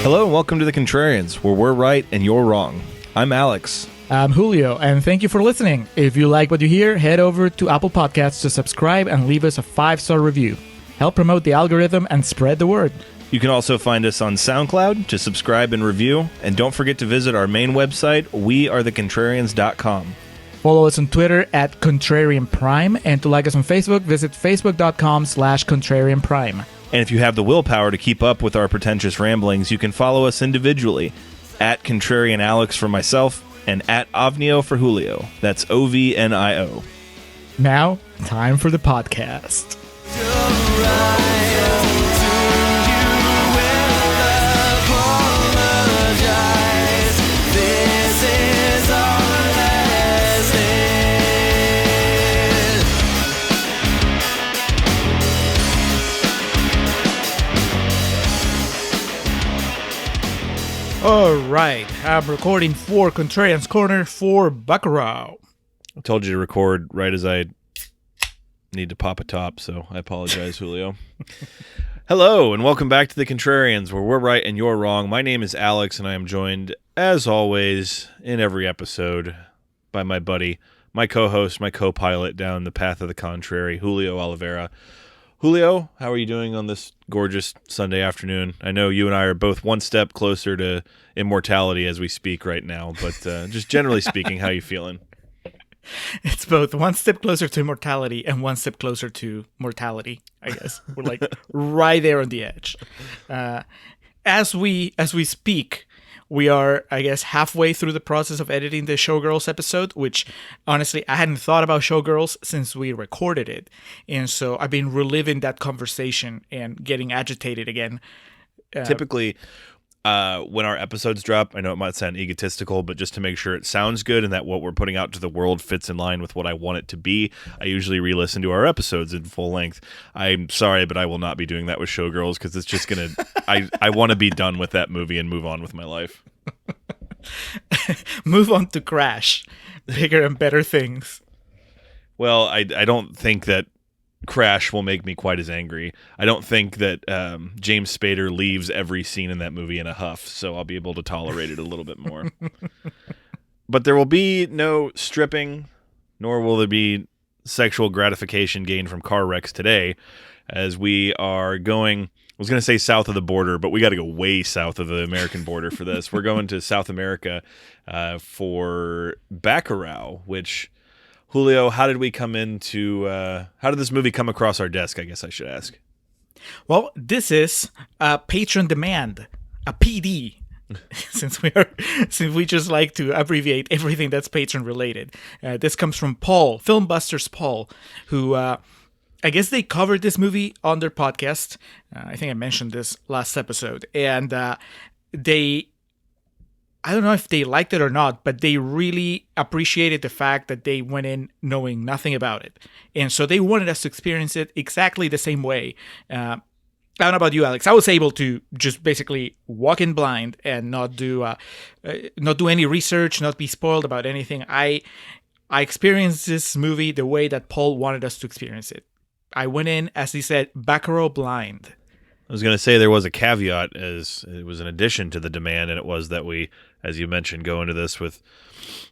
Hello and welcome to the Contrarians, where we're right and you're wrong. I'm Alex. I'm Julio, and thank you for listening. If you like what you hear, head over to Apple Podcasts to subscribe and leave us a 5-star review. Help promote the algorithm and spread the word. You can also find us on SoundCloud to subscribe and review. And don't forget to visit our main website, wearethecontrarians.com. Follow us on Twitter at Contrarian Prime, and to like us on Facebook, visit facebook.com/Contrarian Prime. And if you have the willpower to keep up with our pretentious ramblings, you can follow us individually at Contrarian Alex for myself and at Ovnio for Julio. That's OVNIO. Now, time for the podcast. All right, I'm recording for Contrarians Corner for Bacurau. I told you to record right as I need to pop a top, so I apologize, Julio. Hello, and welcome back to the Contrarians, where we're right and you're wrong. My name is Alex, and I am joined, as always, in every episode by my buddy, my co-host, my co-pilot down the path of the contrary, Julio Oliveira. Julio, how are you doing on this gorgeous Sunday afternoon? I know you and I are both one step closer to immortality as we speak right now, but just generally speaking, how are you feeling? It's both one step closer to immortality and one step closer to mortality, I guess. We're like right there on the edge. As we speak, we are, I guess, halfway through the process of editing the Showgirls episode, which, honestly, I hadn't thought about Showgirls since we recorded it. And so I've been reliving that conversation and getting agitated again. Typically, when our episodes drop, I know it might sound egotistical, but just to make sure it sounds good and that what we're putting out to the world fits in line with what I want it to be, I usually re-listen to our episodes in full length. I'm sorry, but I will not be doing that with Showgirls because it's just going to... I want to be done with that movie and move on with my life. Move on to Crash. Bigger and better things. Well, I don't think that Crash will make me quite as angry. I don't think that James Spader leaves every scene in that movie in a huff, so I'll be able to tolerate it a little bit more. But there will be no stripping, nor will there be sexual gratification gained from car wrecks today, as we are going... I was going to say south of the border, but we got to go way south of the American border for this. We're going to South America for Bacurau, which, Julio, how did we come into, how did this movie come across our desk, I guess I should ask? Well, this is a patron demand, a PD, since we just like to abbreviate everything that's patron related. This comes from Paul, Filmbusters Paul, who... I guess they covered this movie on their podcast. I think I mentioned this last episode. And I don't know if they liked it or not, but they really appreciated the fact that they went in knowing nothing about it. And so they wanted us to experience it exactly the same way. I don't know about you, Alex. I was able to just basically walk in blind and not do any research, not be spoiled about anything. I experienced this movie the way that Paul wanted us to experience it. I went in, as he said, Bacurau blind. I was going to say there was a caveat, as it was an addition to the demand, and it was that we, as you mentioned, go into this with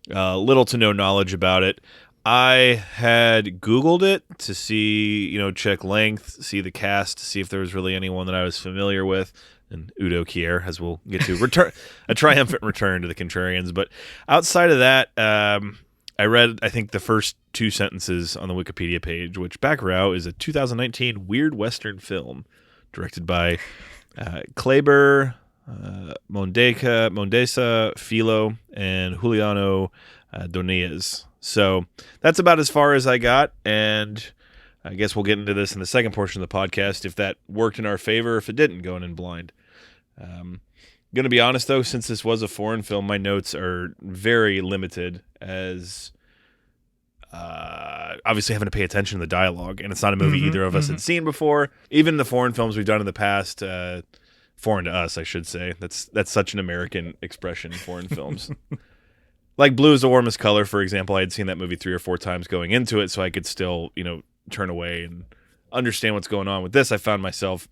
little to no knowledge about it. I had Googled it to see, check length, see the cast, see if there was really anyone that I was familiar with. And Udo Kier, as we'll get to, a triumphant return to the Contrarians. But outside of that, I read, I think, the first 2 sentences on the Wikipedia page, which Bacurau is a 2019 weird Western film directed by Kleber, Mondesa, Filo, and Juliano Donez. So that's about as far as I got, and I guess we'll get into this in the second portion of the podcast, if that worked in our favor, if it didn't, going in blind. Going to be honest, though, since this was a foreign film, my notes are very limited, as obviously having to pay attention to the dialogue, and it's not a movie either of us had seen before. Even the foreign films we've done in the past, foreign to us, I should say. That's such an American expression, foreign films. Like Blue is the Warmest Color, for example. I had seen that movie 3 or 4 times going into it, so I could still, turn away and understand what's going on. With this, I found myself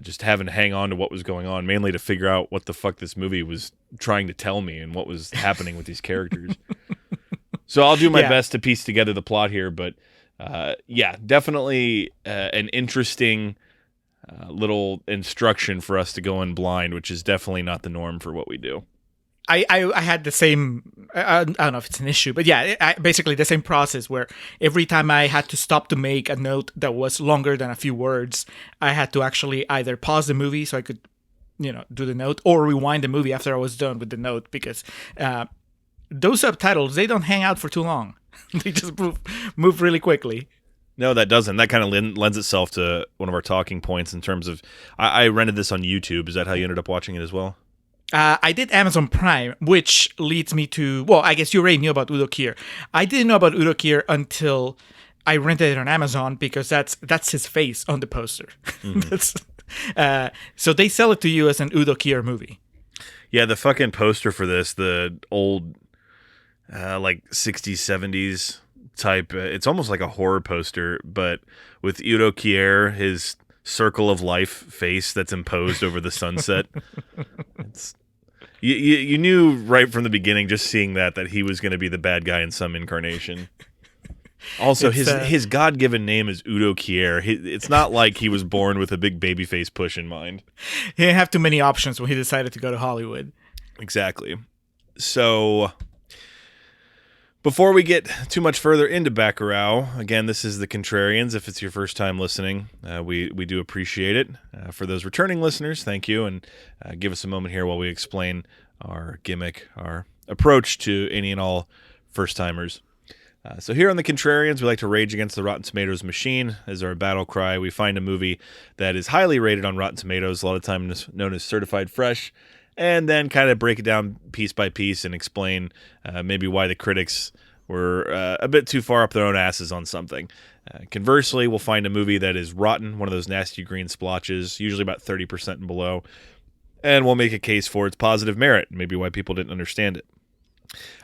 just having to hang on to what was going on, mainly to figure out what the fuck this movie was trying to tell me and what was happening with these characters. So I'll do my best to piece together the plot here, but definitely an interesting little instruction for us to go in blind, which is definitely not the norm for what we do. I had the same, I don't know if it's an issue, but basically the same process where every time I had to stop to make a note that was longer than a few words, I had to actually either pause the movie so I could, do the note, or rewind the movie after I was done with the note, because those subtitles, they don't hang out for too long. They just move really quickly. No, that doesn't. That kind of lends itself to one of our talking points in terms of, I rented this on YouTube. Is that how you ended up watching it as well? I did Amazon Prime, which leads me to, well, I guess you already knew about Udo Kier. I didn't know about Udo Kier until I rented it on Amazon, because that's his face on the poster. Mm-hmm. So they sell it to you as an Udo Kier movie. Yeah, the fucking poster for this, the old, 60s, 70s type, it's almost like a horror poster, but with Udo Kier, his circle of life face that's imposed over the sunset. You knew right from the beginning, just seeing that he was going to be the bad guy in some incarnation. Also, his God-given name is Udo Kier. It's not like he was born with a big babyface push in mind. He didn't have too many options when he decided to go to Hollywood. Exactly. So, before we get too much further into Bacurau, again, this is the Contrarians. If it's your first time listening, we do appreciate it. For those returning listeners, thank you, and give us a moment here while we explain our gimmick, our approach to any and all first-timers. So here on the Contrarians, we like to rage against the Rotten Tomatoes machine as our battle cry. We find a movie that is highly rated on Rotten Tomatoes, a lot of times known as certified fresh, and then kind of break it down piece by piece and explain maybe why the critics were a bit too far up their own asses on something. Conversely, we'll find a movie that is rotten, one of those nasty green splotches, usually about 30% and below, and we'll make a case for its positive merit, maybe why people didn't understand it.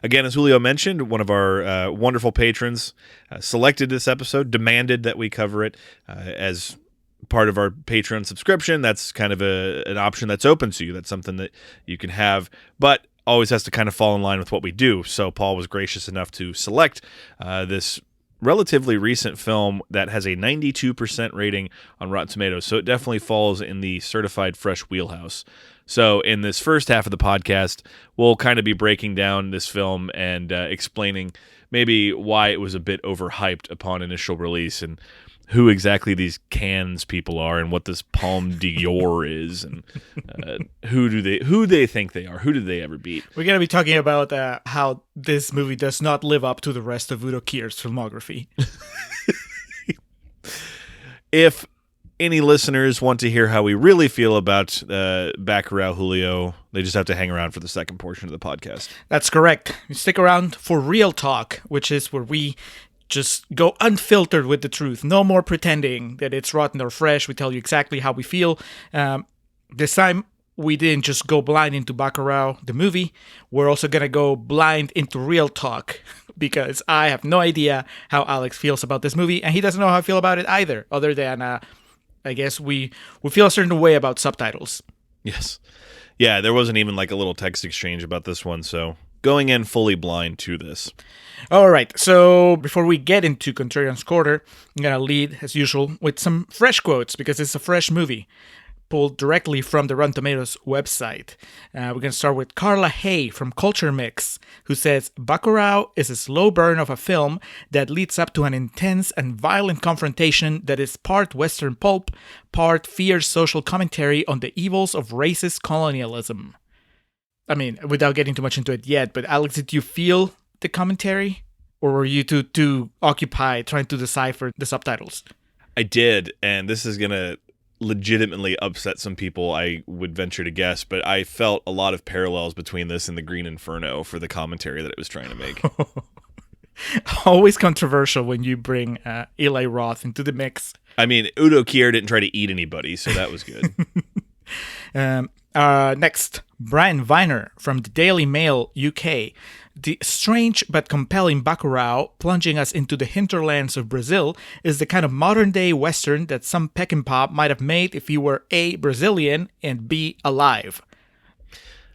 Again, as Julio mentioned, one of our wonderful patrons selected this episode, demanded that we cover it as part of our Patreon subscription. That's kind of an option that's open to you. That's something that you can have, but always has to kind of fall in line with what we do. So Paul was gracious enough to select this relatively recent film that has a 92% rating on Rotten Tomatoes. So it definitely falls in the certified fresh wheelhouse. So in this first half of the podcast, we'll kind of be breaking down this film and explaining maybe why it was a bit overhyped upon initial release, and who exactly these Cannes people are, and what this Palme d'Or is, and who they think they are. Who did they ever beat? We're going to be talking about how this movie does not live up to the rest of Udo Kier's filmography. If any listeners want to hear how we really feel about Bacurau, Julio, they just have to hang around for the second portion of the podcast. That's correct. Stick around for real talk, which is where we just go unfiltered with the truth. No more pretending that it's rotten or fresh. We tell you exactly how we feel. This time, we didn't just go blind into Bacurau, the movie. We're also going to go blind into real talk, because I have no idea how Alex feels about this movie, and he doesn't know how I feel about it either, other than, I guess, we feel a certain way about subtitles. Yes. Yeah, there wasn't even like a little text exchange about this one, so going in fully blind to this. All right, so before we get into Contrarians Corner, I'm going to lead, as usual, with some fresh quotes, because it's a fresh movie, pulled directly from the Rotten Tomatoes website. We're going to start with Carla Hay from Culture Mix, who says, Bacurau is a slow burn of a film that leads up to an intense and violent confrontation that is part Western pulp, part fierce social commentary on the evils of racist colonialism. I mean, without getting too much into it yet, but Alex, did you feel the commentary? Or were you too occupied trying to decipher the subtitles? I did, and this is going to legitimately upset some people, I would venture to guess, but I felt a lot of parallels between this and the Green Inferno for the commentary that it was trying to make. Always controversial when you bring Eli Roth into the mix. I mean, Udo Kier didn't try to eat anybody, so that was good. Next, Brian Viner from the Daily Mail UK. The strange but compelling Bacurau, plunging us into the hinterlands of Brazil, is the kind of modern-day Western that some Peckinpah might have made if he were A, Brazilian, and B, alive.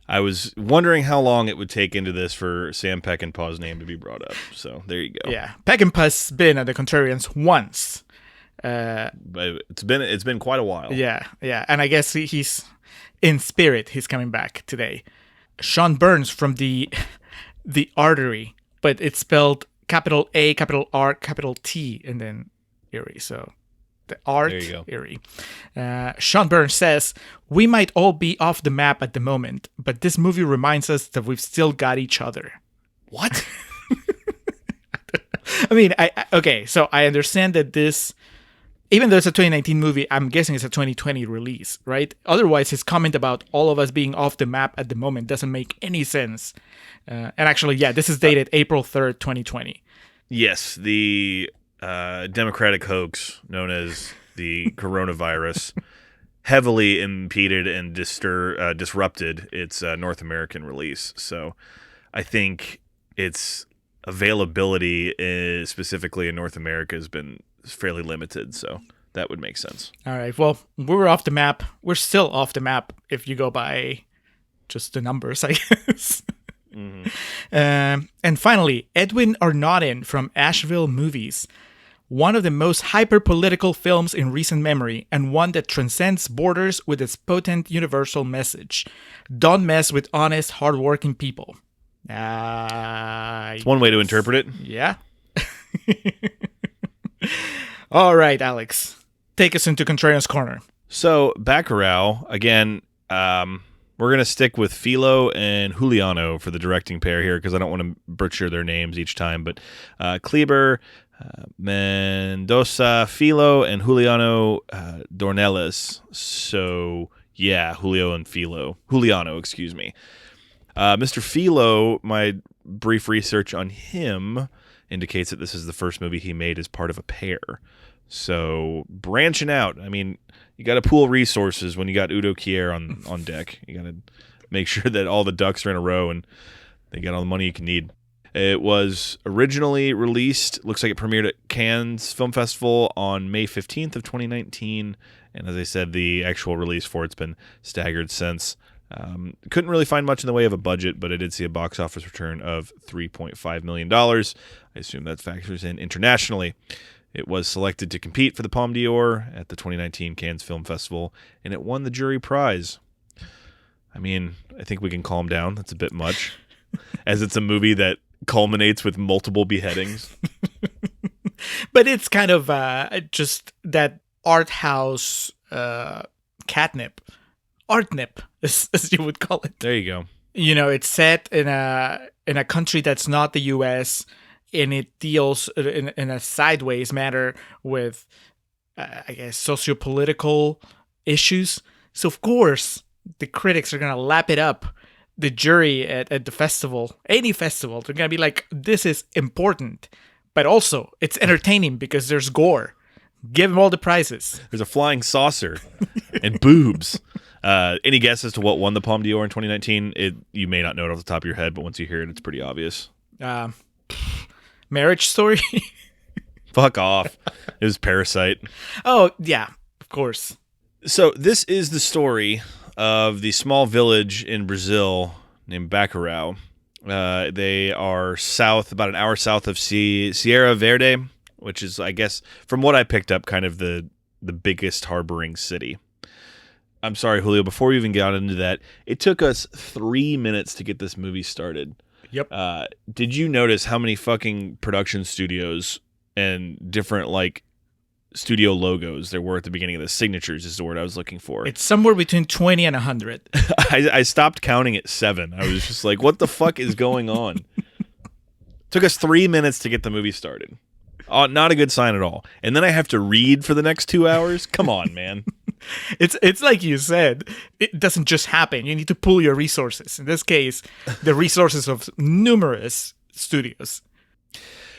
I was wondering how long it would take into this for Sam Peckinpah's name to be brought up. So there you go. Yeah, Peckinpah's been at the Contrarians once. But it's been quite a while. Yeah, and I guess he's in spirit. He's coming back today. Sean Burns from the Artery, but it's spelled capital A, capital R, capital T, and then Erie. So the art, there you go. Erie. Sean Burns says, "We might all be off the map at the moment, but this movie reminds us that we've still got each other." What? I mean, okay, so I understand that this, even though it's a 2019 movie, I'm guessing it's a 2020 release, right? Otherwise, his comment about all of us being off the map at the moment doesn't make any sense. And actually, yeah, this is dated April 3rd, 2020. Yes, the democratic hoax known as the coronavirus heavily impeded and disrupted its North American release. So I think its availability, specifically in North America, has been fairly limited. So that would make sense. All right. Well, we're off the map. We're still off the map if you go by just the numbers, I guess. Mm-hmm. And finally, Edwin Arnautin from Asheville Movies. One of the most hyper-political films in recent memory, and one that transcends borders with its potent universal message. Don't mess with honest, hardworking people. It's one way to interpret it. Yeah. All right, Alex. Take us into Contrarians Corner. So, Bacurau, again, we're going to stick with Philo and Juliano for the directing pair here because I don't want to butcher their names each time. But Kleber, Mendoza, Philo, and Juliano Dornelles. So, yeah, Juliano, excuse me. Mr. Philo, my brief research on him indicates that this is the first movie he made as part of a pair. So, branching out. I mean, you got to pool resources when you got Udo Kier on deck. You got to make sure that all the ducks are in a row and they got all the money you can need. It was originally released, looks like it premiered at Cannes Film Festival on May 15th of 2019. And as I said, the actual release for it's been staggered since. Couldn't really find much in the way of a budget, but I did see a box office return of $3.5 million. I assume that factors in internationally. It was selected to compete for the Palme d'Or at the 2019 Cannes Film Festival, and it won the jury prize. I mean, I think we can calm down. That's a bit much, as it's a movie that culminates with multiple beheadings. But it's kind of just that art house catnip. Artnip, as you would call it. There you go. You know, it's set in a country that's not the U.S., and it deals in a sideways manner with, I guess, sociopolitical issues. So, of course, the critics are going to lap it up. The jury at the festival, any festival, they're going to be like, this is important. But also, it's entertaining because there's gore. Give them all the prizes. There's a flying saucer and boobs. Any guess as to what won the Palme d'Or in 2019? You may not know it off the top of your head, but once you hear it, it's pretty obvious. Marriage Story? Fuck off. It was Parasite. Oh, yeah, of course. So this is the story of the small village in Brazil named Bacurau. They are about an hour south of Sierra Verde, which is, I guess, from what I picked up, kind of the biggest harboring city. I'm sorry, Julio, before we even got into that, it took us 3 minutes to get this movie started. Yep. Did you notice how many fucking production studios and different, like, studio logos there were at the beginning of the signatures is the word I was looking for? It's somewhere between 20 and 100. I stopped counting at 7. I was just like, what the fuck is going on? Took us 3 minutes to get the movie started. Not a good sign at all. And then I have to read for the next 2 hours? Come on, man. It's like you said, it doesn't just happen. You need to pool your resources. In this case, the resources of numerous studios.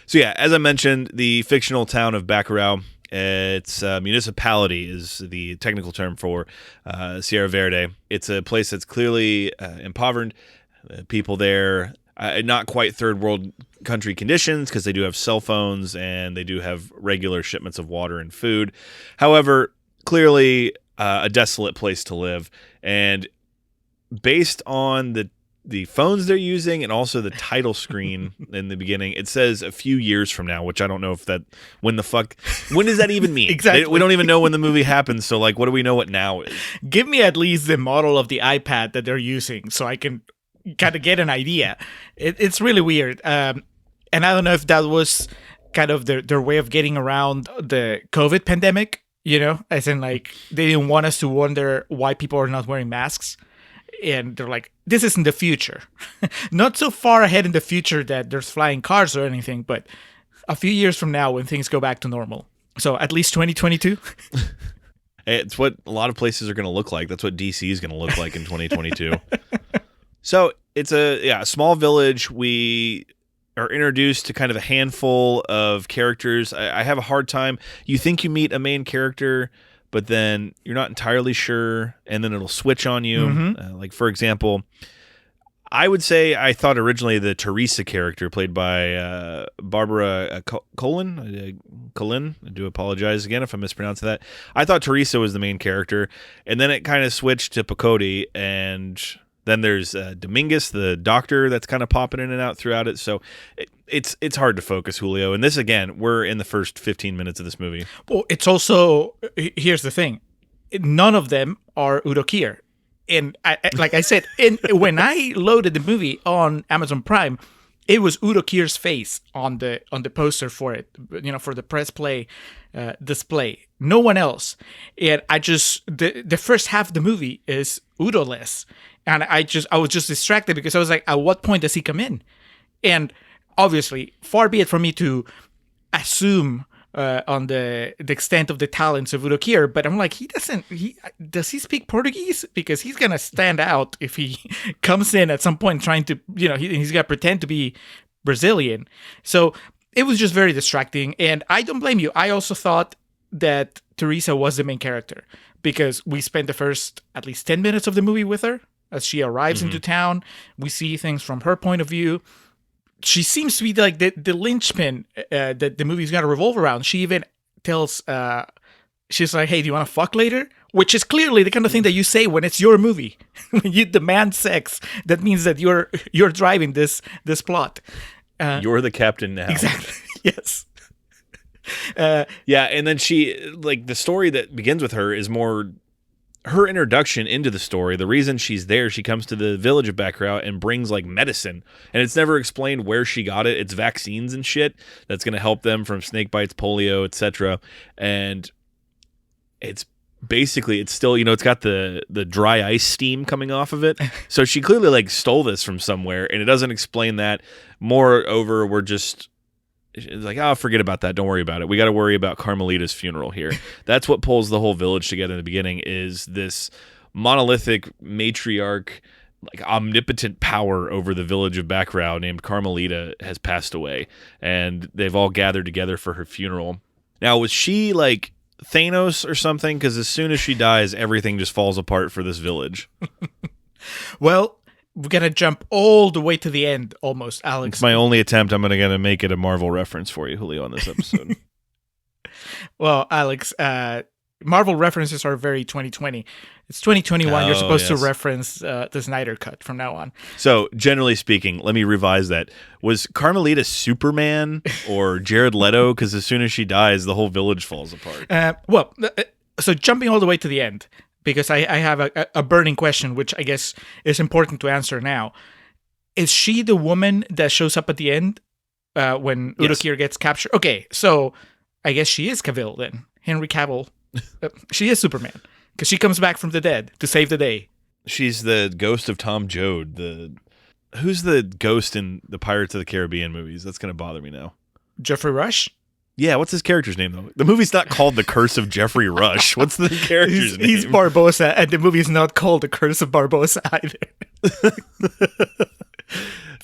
So yeah, as I mentioned, the fictional town of Bacurau It's municipality is the technical term for Sierra Verde. It's a place that's clearly impoverished. People there, not quite third world country conditions because they do have cell phones and they do have regular shipments of water and food. However, clearly a desolate place to live. And based on the phones they're using and also the title screen in the beginning, it says a few years from now, which I don't know if that, when does that even mean? Exactly. We don't even know when the movie happens. So like, what do we know what now is? Give me at least the model of the iPad that they're using so I can kind of get an idea. It's really weird. And I don't know if that was kind of their way of getting around the COVID pandemic, as in like they didn't want us to wonder why people are not wearing masks. And they're like, this isn't the future. Not so far ahead in the future that there's flying cars or anything, but a few years from now when things go back to normal. So at least 2022. It's what a lot of places are going to look like. That's what DC is going to look like in 2022. So it's a small village. We are introduced to kind of a handful of characters. I have a hard time. You think you meet a main character, but then you're not entirely sure, and then it'll switch on you. Mm-hmm. Like, for example, I would say I thought originally the Teresa character, played by Barbara Colin. I do apologize again if I'm mispronouncing that. I thought Teresa was the main character, and then it kind of switched to Pacote, and then there's Dominguez, the doctor, that's kind of popping in and out throughout it. So it's hard to focus, Julio. And this, again, we're in the first 15 minutes of this movie. Well, it's also, here's the thing. None of them are Udo Kier. And like I said, when I loaded the movie on Amazon Prime, it was Udo Kier's face on the poster for it, for the press play display. No one else. And the first half of the movie is Udo-less. And I was just distracted because I was like, at what point does he come in? And obviously, far be it from me to assume on the extent of the talents of Udo Kier, but I'm like, does he speak Portuguese? Because he's gonna stand out if he comes in at some point trying to, he's gonna pretend to be Brazilian. So it was just very distracting, and I don't blame you. I also thought that Teresa was the main character because we spent the first at least 10 minutes of the movie with her as she arrives into town. We see things from her point of view. She seems to be like the linchpin that the movie's got to revolve around. She even tells, she's like, hey, do you want to fuck later? Which is clearly the kind of thing that you say when it's your movie. When you demand sex, that means that you're driving this plot. You're the captain now. Exactly. Yes. Yeah, and then she, like, the story that begins with her is more her introduction into the story. The reason she's there, she comes to the village of Bacurau and brings like medicine, and it's never explained where she got it. It's vaccines and shit that's going to help them from snake bites, polio, etc. And it's basically, it's still, it's got the dry ice steam coming off of it. So she clearly like stole this from somewhere, and it doesn't explain that. Moreover, it's like, oh, forget about that. Don't worry about it. We got to worry about Carmelita's funeral here. That's what pulls the whole village together in the beginning, is this monolithic matriarch, like omnipotent power over the village of Bacurau named Carmelita has passed away, and they've all gathered together for her funeral. Now, was she like Thanos or something? Because as soon as she dies, everything just falls apart for this village. Well, we're going to jump all the way to the end, almost, Alex. It's my only attempt. I'm going to make it a Marvel reference for you, Julio, on this episode. Well, Alex, Marvel references are very 2020. It's 2021. You're supposed to reference the Snyder Cut from now on. So, generally speaking, let me revise that. Was Carmelita Superman or Jared Leto? Because as soon as she dies, the whole village falls apart. So jumping all the way to the end, because I have a burning question, which I guess is important to answer now. Is she the woman that shows up at the end when Udo Kier gets captured? Okay, so I guess she is Cavill then. Henry Cavill. She is Superman, because she comes back from the dead to save the day. She's the ghost of Tom Joad. Who's the ghost in the Pirates of the Caribbean movies? That's going to bother me now. Jeffrey Rush? Yeah, what's his character's name, though? The movie's not called The Curse of Jeffrey Rush. What's the character's name? He's Barbossa, and the movie's not called The Curse of Barbossa either.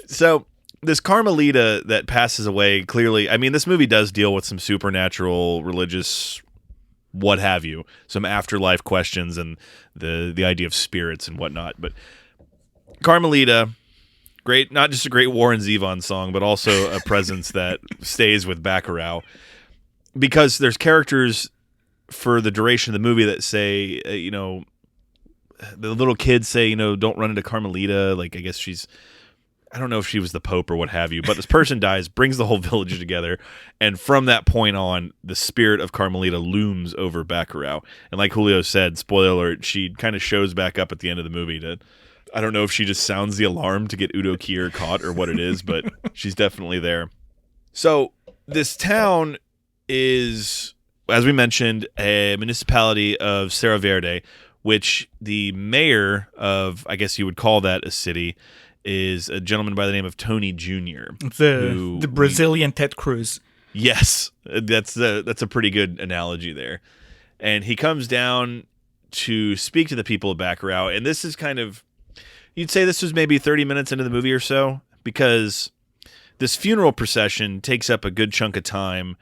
So, this Carmelita that passes away, clearly, I mean, this movie does deal with some supernatural, religious, what have you, some afterlife questions and the idea of spirits and whatnot. But Carmelita, great, not just a great Warren Zevon song, but also a presence that stays with Bacurau. Because there's characters for the duration of the movie that say, the little kids say, don't run into Carmelita. Like, I guess I don't know if she was the Pope or what have you, but this person dies, brings the whole village together, and from that point on, the spirit of Carmelita looms over Bacurau. And like Julio said, spoiler alert, she kind of shows back up at the end of the movie I don't know if she just sounds the alarm to get Udo Kier caught or what it is, but she's definitely there. So this town is, as we mentioned, a municipality of Serra Verde, which the mayor of, I guess you would call that a city, is a gentleman by the name of Tony Jr. The Brazilian Ted Cruz. Yes, that's a pretty good analogy there. And he comes down to speak to the people of Bacurau, and this is kind of, you'd say this was maybe 30 minutes into the movie or so, because this funeral procession takes up a good chunk of time,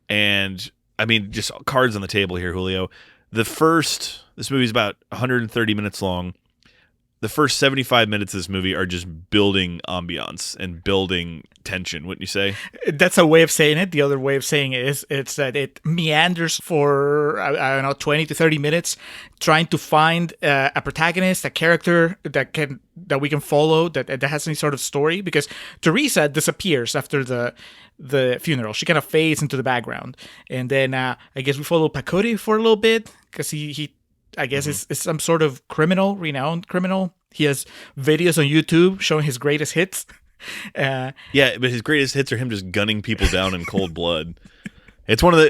and, I mean, just cards on the table here, Julio. This movie's about 130 minutes long. The first 75 minutes of this movie are just building ambiance and building tension, wouldn't you say? That's a way of saying it. The other way of saying it is it's that it meanders for, I don't know, 20 to 30 minutes, trying to find a protagonist, a character that we can follow, that has any sort of story. Because Teresa disappears after the funeral. She kind of fades into the background. And then I guess we follow Pacote for a little bit, because he I guess is some sort of renowned criminal. He has videos on YouTube showing his greatest hits. Yeah, but his greatest hits are him just gunning people down in cold blood. It's one of the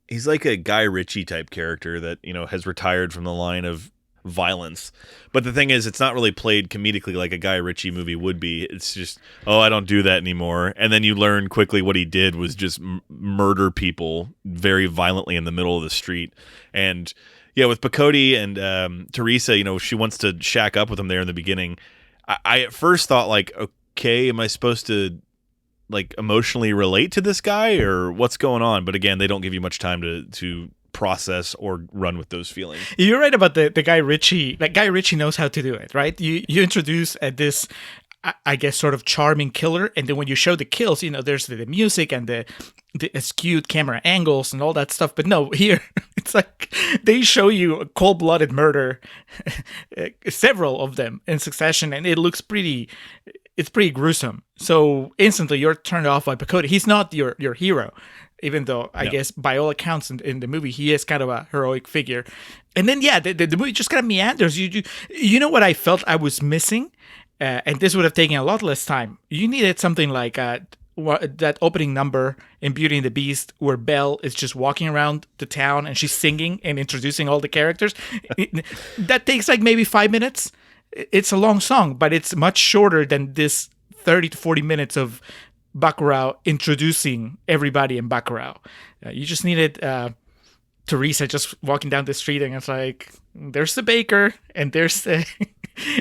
he's like a Guy Ritchie type character that has retired from the line of violence. But the thing is, it's not really played comedically like a Guy Ritchie movie would be. It's just, I don't do that anymore. And then you learn quickly what he did was just murder people very violently in the middle of the street. And yeah, with Pacote and Teresa, she wants to shack up with him there in the beginning. I at first thought, like, okay, am I supposed to, like, emotionally relate to this guy, or what's going on? But again, they don't give you much time to process or run with those feelings. You're right about the Guy Ritchie. Like, Guy Ritchie knows how to do it, right? You introduce this, I guess, sort of charming killer, and then when you show the kills, there's the music and the skewed camera angles and all that stuff. But no, here it's like they show you a cold-blooded murder, several of them in succession, and it looks pretty gruesome. So instantly you're turned off by Pacote. He's not your hero, even though I guess by all accounts in the movie he is kind of a heroic figure. And then the movie just kind of meanders. You know what I felt I was missing, and this would have taken a lot less time. You needed something like that opening number in Beauty and the Beast, where Belle is just walking around the town and she's singing and introducing all the characters. That takes like maybe 5 minutes. It's a long song, but it's much shorter than this 30 to 40 minutes of Bacurau introducing everybody in Bacurau. You just needed Teresa just walking down the street, and it's like, there's the baker, and there's the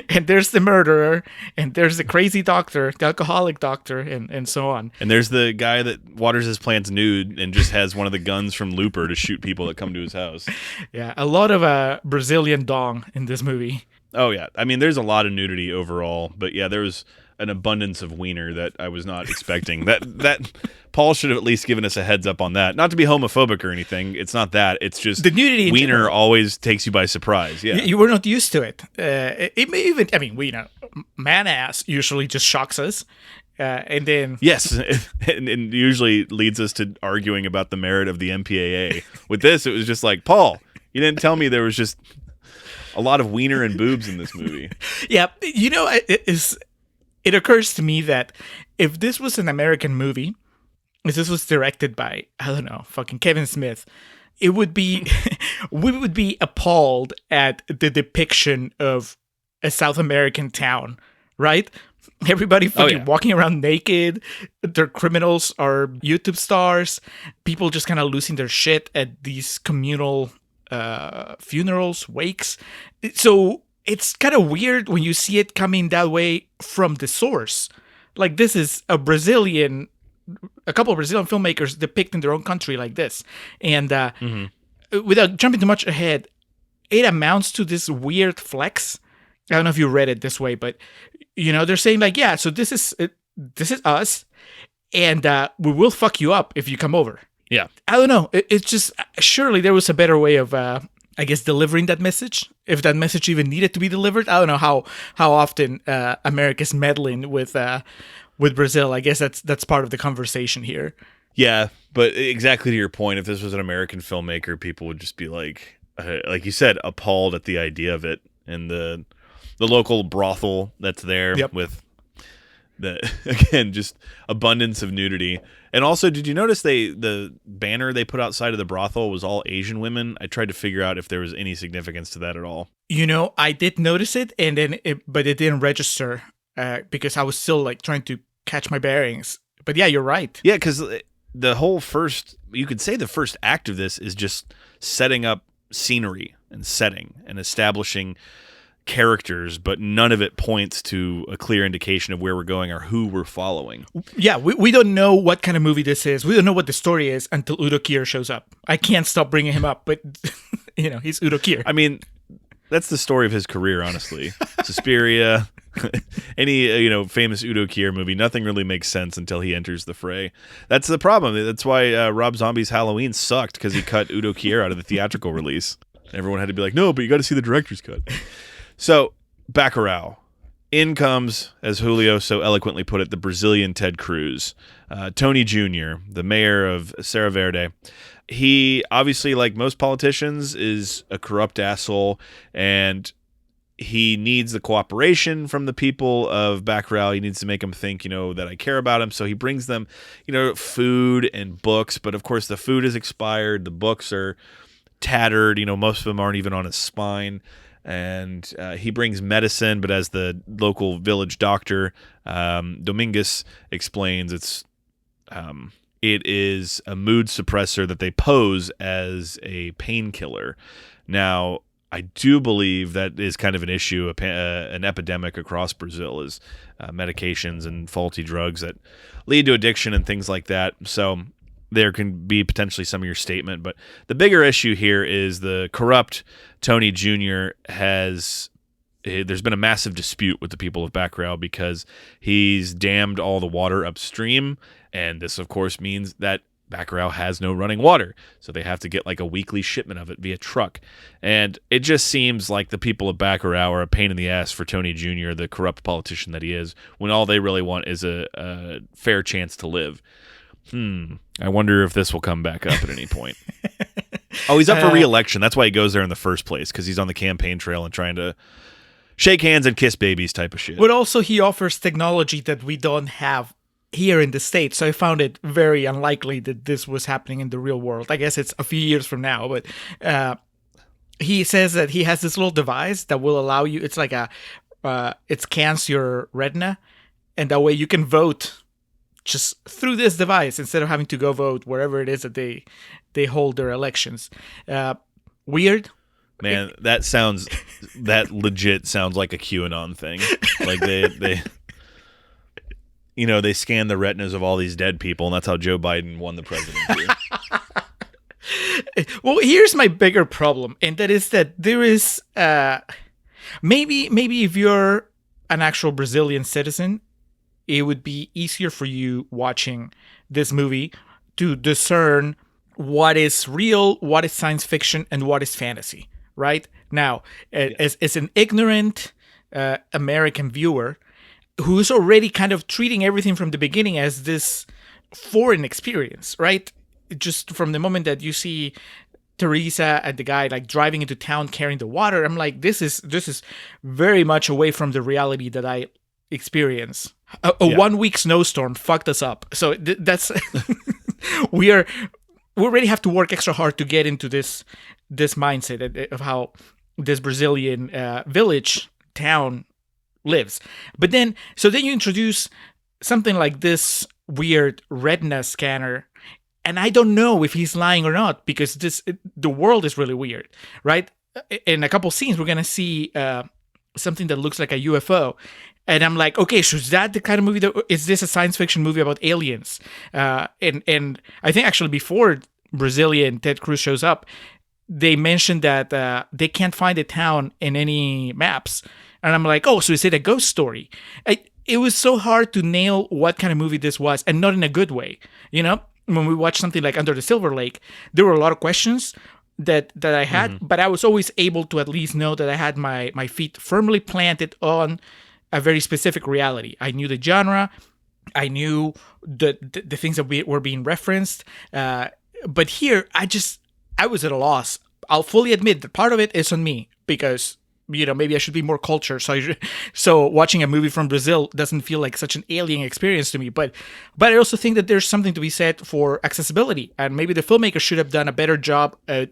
and there's the murderer, and there's the crazy doctor, the alcoholic doctor, and so on. And there's the guy that waters his plants nude and just has one of the guns from Looper to shoot people that come to his house. Yeah, a lot of Brazilian dong in this movie. Oh yeah, I mean, there's a lot of nudity overall, but yeah, there was an abundance of wiener that I was not expecting. that Paul should have at least given us a heads up on that. Not to be homophobic or anything. It's not that. It's just the nudity. Wiener always takes you by surprise. Yeah, you were not used to it. It may even. I mean, man ass usually just shocks us, and then yes, and usually leads us to arguing about the merit of the MPAA. With this, it was just like, Paul, you didn't tell me there was just a lot of wiener and boobs in this movie. Yeah, it occurs to me that if this was an American movie, if this was directed by, I don't know, fucking Kevin Smith, it would be, we would be appalled at the depiction of a South American town, right? Everybody fucking walking around naked. Their criminals are YouTube stars. People just kind of losing their shit at these communal funerals, wakes. So it's kind of weird when you see it coming that way from the source. Like this is a couple of Brazilian filmmakers depicting their own country like this. And without jumping too much ahead, it amounts to this weird flex. I don't know if you read it this way, but they're saying like, yeah, so this is us, and we will fuck you up if you come over. Yeah. I don't know. It's just, surely there was a better way of, I guess, delivering that message. If that message even needed to be delivered. I don't know how often America's meddling with Brazil. I guess that's part of the conversation here. Yeah, but exactly to your point, if this was an American filmmaker, people would just be like you said, appalled at the idea of it. And the local brothel that's there with again, just abundance of nudity. And also, did you notice the banner they put outside of the brothel was all Asian women? I tried to figure out if there was any significance to that at all. I did notice it, and then but it didn't register because I was still like trying to catch my bearings. But yeah, you're right. Yeah, because the whole you could say the first act of this is just setting up scenery and setting and establishing characters, but none of it points to a clear indication of where we're going or who we're following. Yeah, we don't know what kind of movie this is. We don't know what the story is until Udo Kier shows up. I can't stop bringing him up, but he's Udo Kier. I mean, that's the story of his career, honestly. Suspiria, any famous Udo Kier movie, nothing really makes sense until he enters the fray. That's the problem. That's why Rob Zombie's Halloween sucked, because he cut Udo Kier out of the theatrical release. Everyone had to be like, no, but you got to see the director's cut. So, Bacurau. In comes, as Julio so eloquently put it, the Brazilian Ted Cruz. Tony Jr., the mayor of Serra Verde. He, obviously, like most politicians, is a corrupt asshole, and he needs the cooperation from the people of Bacurau. He needs to make them think, that I care about him. So he brings them, food and books. But, of course, the food is expired. The books are tattered. Most of them aren't even on his spine. And he brings medicine, but as the local village doctor, Dominguez, explains, it is a mood suppressor that they pose as a painkiller. Now, I do believe that is kind of an issue, an epidemic across Brazil, is medications and faulty drugs that lead to addiction and things like that. So there can be potentially some of your statement, but the bigger issue here is the corrupt Tony Jr. there's been a massive dispute with the people of Bacurau because he's dammed all the water upstream, and this of course means that Bacurau has no running water, so they have to get like a weekly shipment of it via truck. And it just seems like the people of Bacurau are a pain in the ass for Tony Jr., the corrupt politician that he is, when all they really want is a fair chance to live. I wonder if this will come back up at any point. Oh, he's up for re-election. That's why he goes there in the first place, because he's on the campaign trail and trying to shake hands and kiss babies type of shit. But also he offers technology that we don't have here in the States, so I found it very unlikely that this was happening in the real world. I guess it's a few years from now, but he says that he has this little device that will allow you, it's like it scans your retina, and that way you can vote just through this device instead of having to go vote wherever it is that they hold their elections. Weird. Man, that legit sounds like a QAnon thing. Like they scan the retinas of all these dead people, and that's how Joe Biden won the presidency. Well, here's my bigger problem, and that is that there is maybe if you're an actual Brazilian citizen, it would be easier for you watching this movie to discern what is real, what is science fiction, and what is fantasy, right? Now, as an ignorant American viewer who's already kind of treating everything from the beginning as this foreign experience, right? Just from the moment that you see Teresa and the guy like driving into town carrying the water, I'm like, this is very much away from the reality that I experience. A 1 week snowstorm fucked us up. So that's we already have to work extra hard to get into this mindset of how this Brazilian village town lives. But then you introduce something like this weird retina scanner, and I don't know if he's lying or not, because the world is really weird, right? In a couple scenes, we're gonna see something that looks like a UFO. And I'm like, okay, so is that the kind of movie is this a science fiction movie about aliens? And I think actually before Brazilian Ted Cruz shows up, they mentioned that they can't find a town in any maps. And I'm like, oh, so is it a ghost story? It was so hard to nail what kind of movie this was, and not in a good way. When we watched something like Under the Silver Lake, there were a lot of questions that I had, but I was always able to at least know that I had my feet firmly planted on a very specific reality. I knew the genre, I knew the things that were being referenced, but here I was at a loss. I'll fully admit that part of it is on me because maybe I should be more cultured. So watching a movie from Brazil doesn't feel like such an alien experience to me. But I also think that there's something to be said for accessibility, and maybe the filmmaker should have done a better job at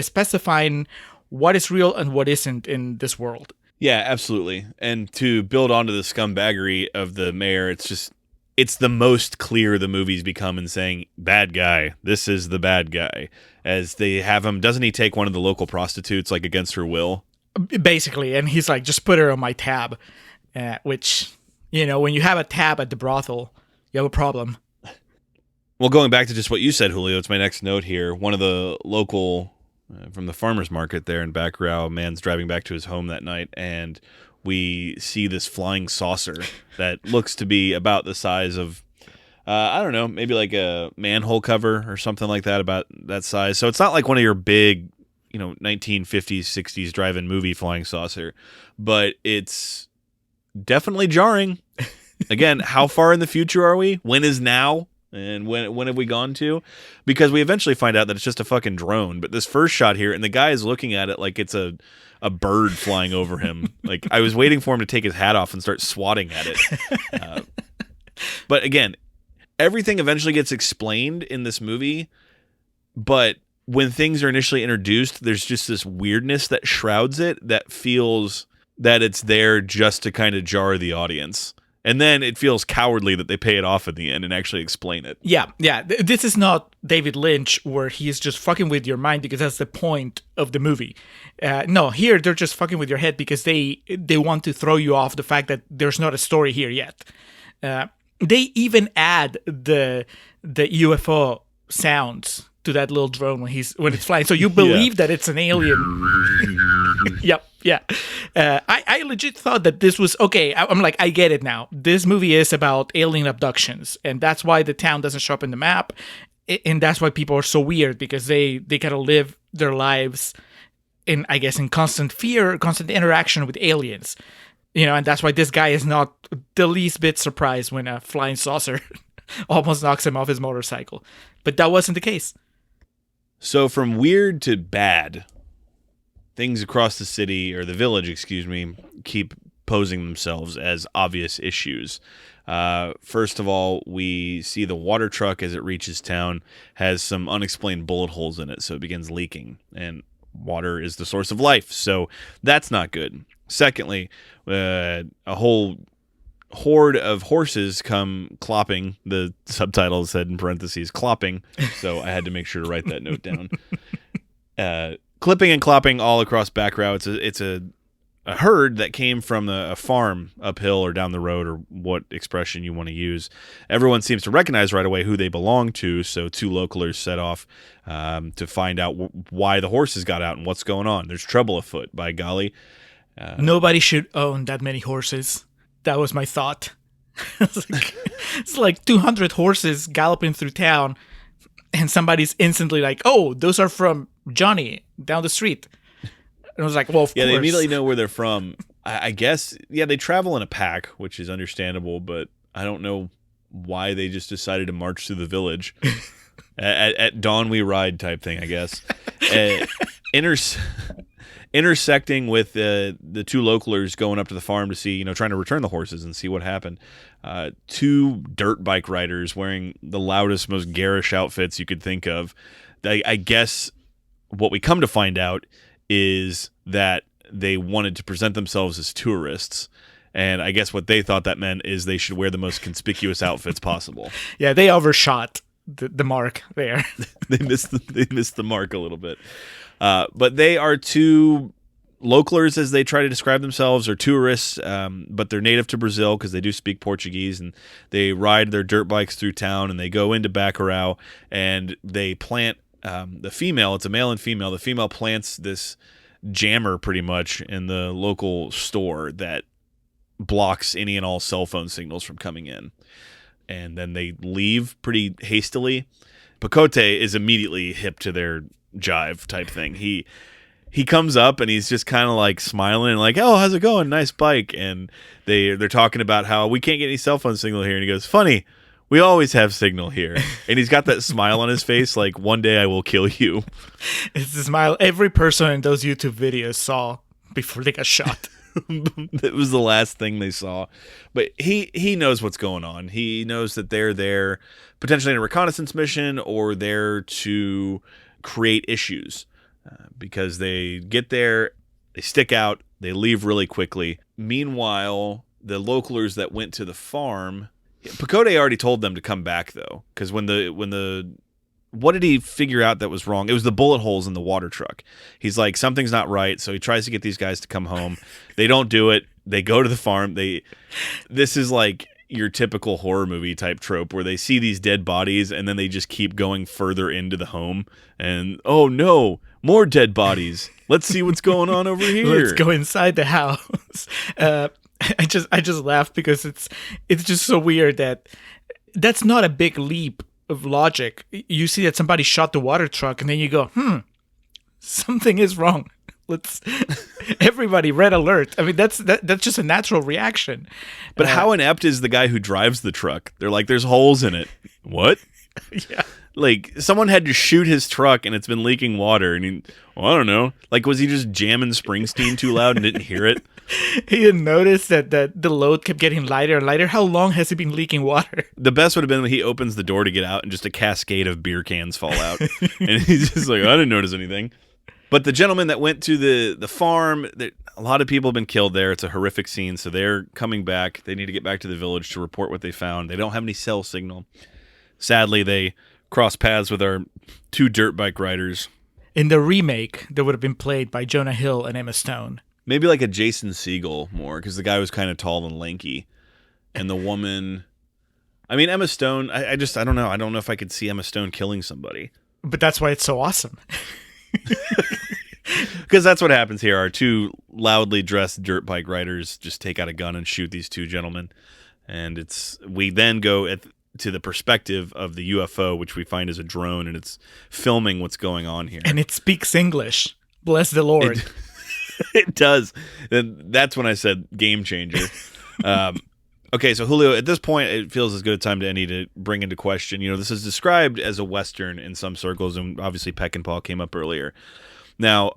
specifying what is real and what isn't in this world. Yeah, absolutely. And to build onto the scumbaggery of the mayor, it's the most clear the movie's become in saying, bad guy, this is the bad guy. As they have him, doesn't he take one of the local prostitutes, like, against her will? Basically, and he's like, just put her on my tab, which, when you have a tab at the brothel, you have a problem. Well, going back to just what you said, Julio, it's my next note here. One of the local... from the farmer's market there in Bacurau, man's driving back to his home that night, and we see this flying saucer that looks to be about the size of, I don't know, maybe like a manhole cover or something like that, about that size. So it's not like one of your big, 1950s, 60s drive-in movie flying saucer, but it's definitely jarring. Again, how far in the future are we? When is now? And when have we gone to? Because we eventually find out that it's just a fucking drone. But this first shot here, and the guy is looking at it like it's a bird flying over him. Like, I was waiting for him to take his hat off and start swatting at it. But again, everything eventually gets explained in this movie. But when things are initially introduced, there's just this weirdness that shrouds it, that feels that it's there just to kind of jar the audience. And then it feels cowardly that they pay it off at the end and actually explain it. Yeah. This is not David Lynch, where he's just fucking with your mind because that's the point of the movie. No, here they're just fucking with your head because they want to throw you off the fact that there's not a story here yet. They even add the UFO sounds to that little drone when it's flying, so you believe that it's an alien. Yep. Yeah. I legit thought that this was okay. I'm like, I get it now. This movie is about alien abductions, and that's why the town doesn't show up in the map, and that's why people are so weird, because they kind of live their lives in constant fear, constant interaction with aliens. And that's why this guy is not the least bit surprised when a flying saucer almost knocks him off his motorcycle. But that wasn't the case. So from weird to bad, things across the city, or the village, keep posing themselves as obvious issues. First of all, we see the water truck, as it reaches town, has some unexplained bullet holes in it, so it begins leaking. And water is the source of life, so that's not good. Secondly, a whole horde of horses come clopping. The subtitle said in parentheses clopping, so I had to make sure to write that note down. Clipping and clopping all across Bacurau. It's a herd that came from a farm uphill or down the road, or what expression you want to use. Everyone seems to recognize right away who they belong to, so two localers set off to find out why the horses got out and what's going on. There's trouble afoot, by golly. Nobody should own that many horses. That was my thought. It's like 200 horses galloping through town, and somebody's instantly like, oh, those are from Johnny down the street. And I was like, well, of course. They immediately know where they're from. I guess, they travel in a pack, which is understandable, but I don't know why they just decided to march through the village. At dawn we ride type thing, I guess. Intersecting with the two localers going up to the farm to see, trying to return the horses and see what happened. Two dirt bike riders wearing the loudest, most garish outfits you could think of. I guess what we come to find out is that they wanted to present themselves as tourists. And I guess what they thought that meant is they should wear the most conspicuous outfits possible. Yeah, they overshot the mark there. They missed the mark a little bit. But they are two localers, as they try to describe themselves, are tourists, but they're native to Brazil because they do speak Portuguese, and they ride their dirt bikes through town, and they go into Bacurau, and they plant the female. It's a male and female. The female plants this jammer pretty much in the local store that blocks any and all cell phone signals from coming in. And then they leave pretty hastily. Pacote is immediately hip to their jive type thing. He comes up and he's just kind of like smiling and like, "Oh, how's it going? Nice bike." And they're talking about how we can't get any cell phone signal here. And he goes, "Funny, we always have signal here." And he's got that smile on his face like, "One day I will kill you." It's the smile every person in those YouTube videos saw before they got shot. It was the last thing they saw. But he knows what's going on. He knows that they're there potentially in a reconnaissance mission or there to create issues. Because they get there, they stick out, they leave really quickly. Meanwhile, the localers that went to the farm, Pacote already told them to come back though, because when the what did he figure out that was wrong? It was the bullet holes in the water truck. He's like, something's not right, so he tries to get these guys to come home. They don't do it. They go to the farm. This is like your typical horror movie type trope where they see these dead bodies and then they just keep going further into the home and, oh no, more dead bodies. Let's see what's going on over here. Let's go inside the house. I just laugh because it's just so weird that's not a big leap of logic. You see that somebody shot the water truck and then you go, something is wrong. Everybody, red alert. I mean, that's just a natural reaction. But how inept is the guy who drives the truck? They're like, there's holes in it. What? Yeah. Like, someone had to shoot his truck and it's been leaking water. And I don't know. Like, was he just jamming Springsteen too loud and didn't hear it? He didn't notice that the load kept getting lighter and lighter. How long has he been leaking water? The best would have been when he opens the door to get out and just a cascade of beer cans fall out. And he's just like, I didn't notice anything. But the gentleman that went to the farm, a lot of people have been killed there. It's a horrific scene. So they're coming back. They need to get back to the village to report what they found. They don't have any cell signal. Sadly, they cross paths with our two dirt bike riders. In the remake, they would have been played by Jonah Hill and Emma Stone. Maybe like a Jason Segel more, because the guy was kind of tall and lanky. And the woman... I mean, Emma Stone, I don't know. I don't know if I could see Emma Stone killing somebody. But that's why it's so awesome. Because that's what happens here. Our two loudly dressed dirt bike riders just take out a gun and shoot these two gentlemen. And we then go to the perspective of the UFO, which we find is a drone, and it's filming what's going on here. And it speaks English. Bless the Lord. It does. And that's when I said game changer. Okay, so Julio, at this point, it feels as good a time to any to bring into question. This is described as a Western in some circles, and obviously Peck and Paul came up earlier. Now,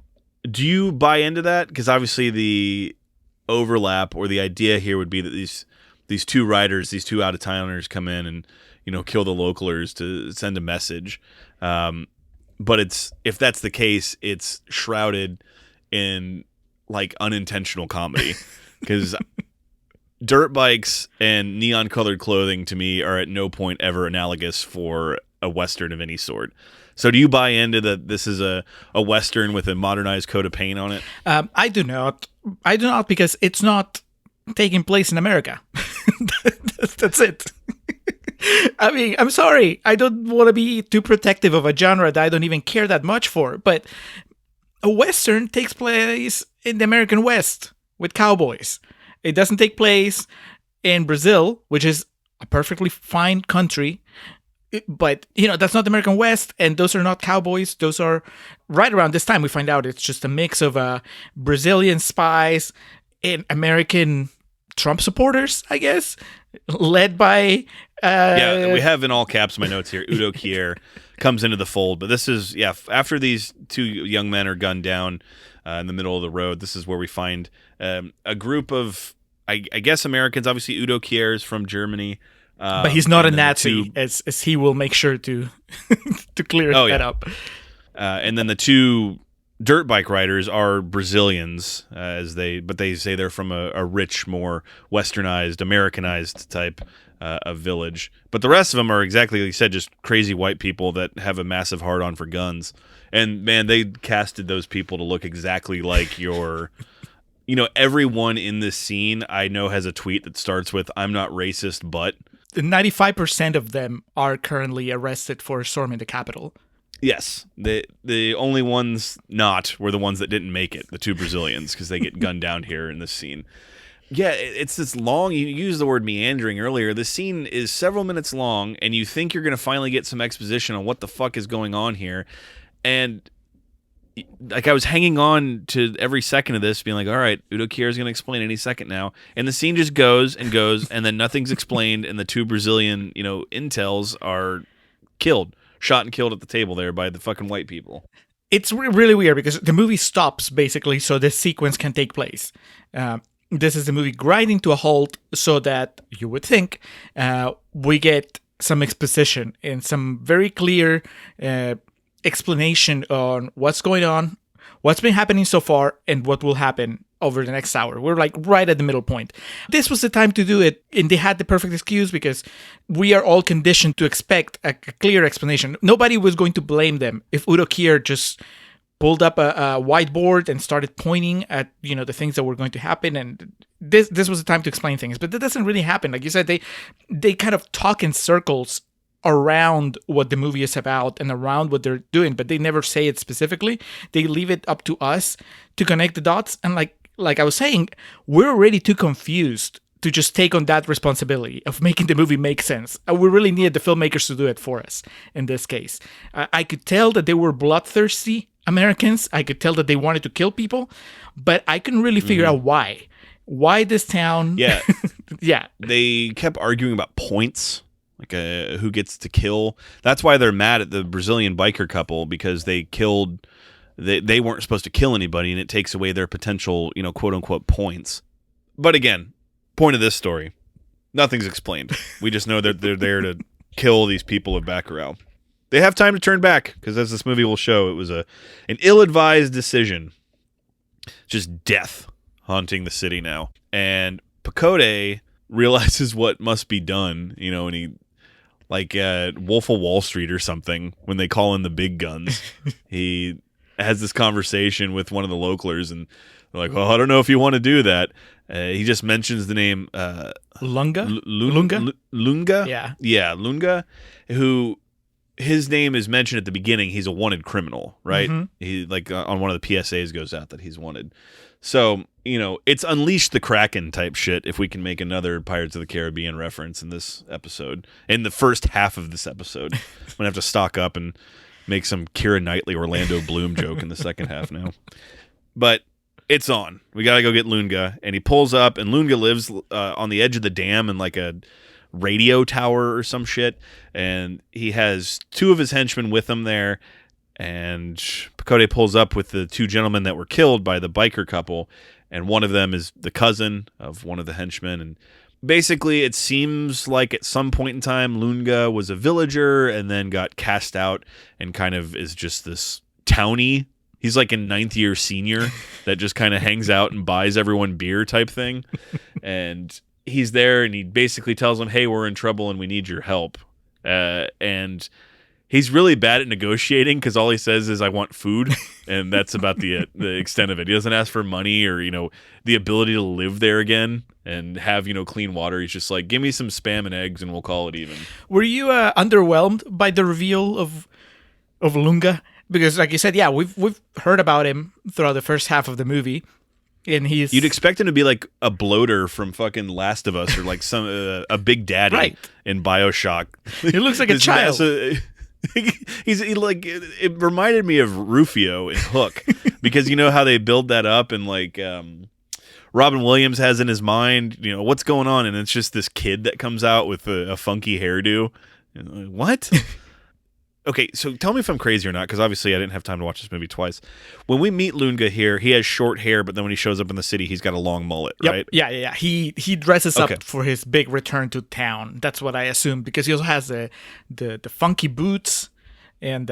do you buy into that? Because obviously the overlap or the idea here would be that these two riders, these two out-of-towners come in and, kill the localers to send a message. But if that's the case, it's shrouded in, like, unintentional comedy. Because... dirt bikes and neon-colored clothing, to me, are at no point ever analogous for a Western of any sort. So do you buy into that this is a Western with a modernized coat of paint on it? I do not. I do not, because it's not taking place in America. That's it. I mean, I'm sorry. I don't want to be too protective of a genre that I don't even care that much for, but a Western takes place in the American West with cowboys. It doesn't take place in Brazil, which is a perfectly fine country. But, that's not the American West, and those are not cowboys. Those are, right around this time, we find out it's just a mix of Brazilian spies and American Trump supporters, I guess, led by... we have in all caps my notes here, Udo Kier comes into the fold. But this is, after these two young men are gunned down in the middle of the road, this is where we find a group of, I guess, Americans. Obviously, Udo Kier is from Germany. But he's not a Nazi, as he will make sure to to clear that up. And then the two dirt bike riders are Brazilians, but they say they're from a rich, more westernized, Americanized type of village. But the rest of them are exactly like you said, just crazy white people that have a massive hard-on for guns. And man, they casted those people to look exactly like your. Everyone in this scene I know has a tweet that starts with "I'm not racist, but." 95% of them are currently arrested for storming the Capitol. Yes, the only ones not were the ones that didn't make it, the two Brazilians, because they get gunned down here in this scene. Yeah, it's this long. You used the word meandering earlier. The scene is several minutes long, and you think you're going to finally get some exposition on what the fuck is going on here, and like I was hanging on to every second of this, being like, all right, Udo Kier is going to explain any second now. And the scene just goes and goes, and then nothing's explained, and the two Brazilian, intels are shot and killed at the table there by the fucking white people. It's really weird because the movie stops, basically, so this sequence can take place. This is the movie grinding to a halt so that, you would think, we get some exposition and some very clear explanation on what's going on, what's been happening so far, and what will happen over the next hour. We're like right at the middle point. This was the time to do it, and they had the perfect excuse because we are all conditioned to expect a clear explanation. Nobody was going to blame them if Udo Kier just pulled up a whiteboard and started pointing at the things that were going to happen, and this was the time to explain things. But that doesn't really happen. Like you said, they kind of talk in circles around what the movie is about and around what they're doing, but they never say it specifically. They leave it up to us to connect the dots. And like I was saying, we're already too confused to just take on that responsibility of making the movie make sense. We really needed the filmmakers to do it for us in this case. I could tell that they were bloodthirsty Americans. I could tell that they wanted to kill people, but I couldn't really figure out why. Why this town? Yeah. Yeah. They kept arguing about points. Like who gets to kill. That's why they're mad at the Brazilian biker couple, because they killed. They weren't supposed to kill anybody, and it takes away their potential, quote unquote points. But again, point of this story, nothing's explained. We just know that they're there to kill these people of Bacurau. They have time to turn back because, as this movie will show, it was an ill-advised decision. Just death haunting the city now, and Pacote realizes what must be done. And he. Like Wolf of Wall Street or something, when they call in the big guns, he has this conversation with one of the localers, and they're like, well, I don't know if you want to do that. He just mentions the name Lunga? Lunga? Yeah. Yeah, Lunga, who his name is mentioned at the beginning. He's a wanted criminal, right? Mm-hmm. He on one of the PSAs goes out that he's wanted. So, it's Unleash the Kraken type shit if we can make another Pirates of the Caribbean reference in this episode. In the first half of this episode. I'm going to have to stock up and make some Keira Knightley, Orlando Bloom joke in the second half now. But it's on. We got to go get Lunga. And he pulls up, and Lunga lives on the edge of the dam in like a radio tower or some shit. And he has two of his henchmen with him there. And Pacote pulls up with the two gentlemen that were killed by the biker couple, and one of them is the cousin of one of the henchmen. And basically, it seems like at some point in time, Lunga was a villager and then got cast out and kind of is just this townie. He's like a ninth year senior that just kind of hangs out and buys everyone beer type thing. And he's there, and he basically tells them, hey, we're in trouble and we need your help. And he's really bad at negotiating because all he says is, I want food, and that's about the extent of it. He doesn't ask for money or, the ability to live there again and have, clean water. He's just like, give me some Spam and eggs and we'll call it even. Were you underwhelmed by the reveal of Lunga? Because like you said, yeah, we've heard about him throughout the first half of the movie. And you'd expect him to be like a bloater from fucking Last of Us or like some a big daddy in BioShock. He looks like a child. It reminded me of Rufio in Hook, because you know how they build that up, and like Robin Williams has in his mind, what's going on, and it's just this kid that comes out with a funky hairdo. What? Okay, so tell me if I'm crazy or not, because obviously I didn't have time to watch this movie twice. When we meet Lunga here, he has short hair, but then when he shows up in the city, he's got a long mullet, right? Yeah. He dresses up for his big return to town. That's what I assumed, because he also has the funky boots and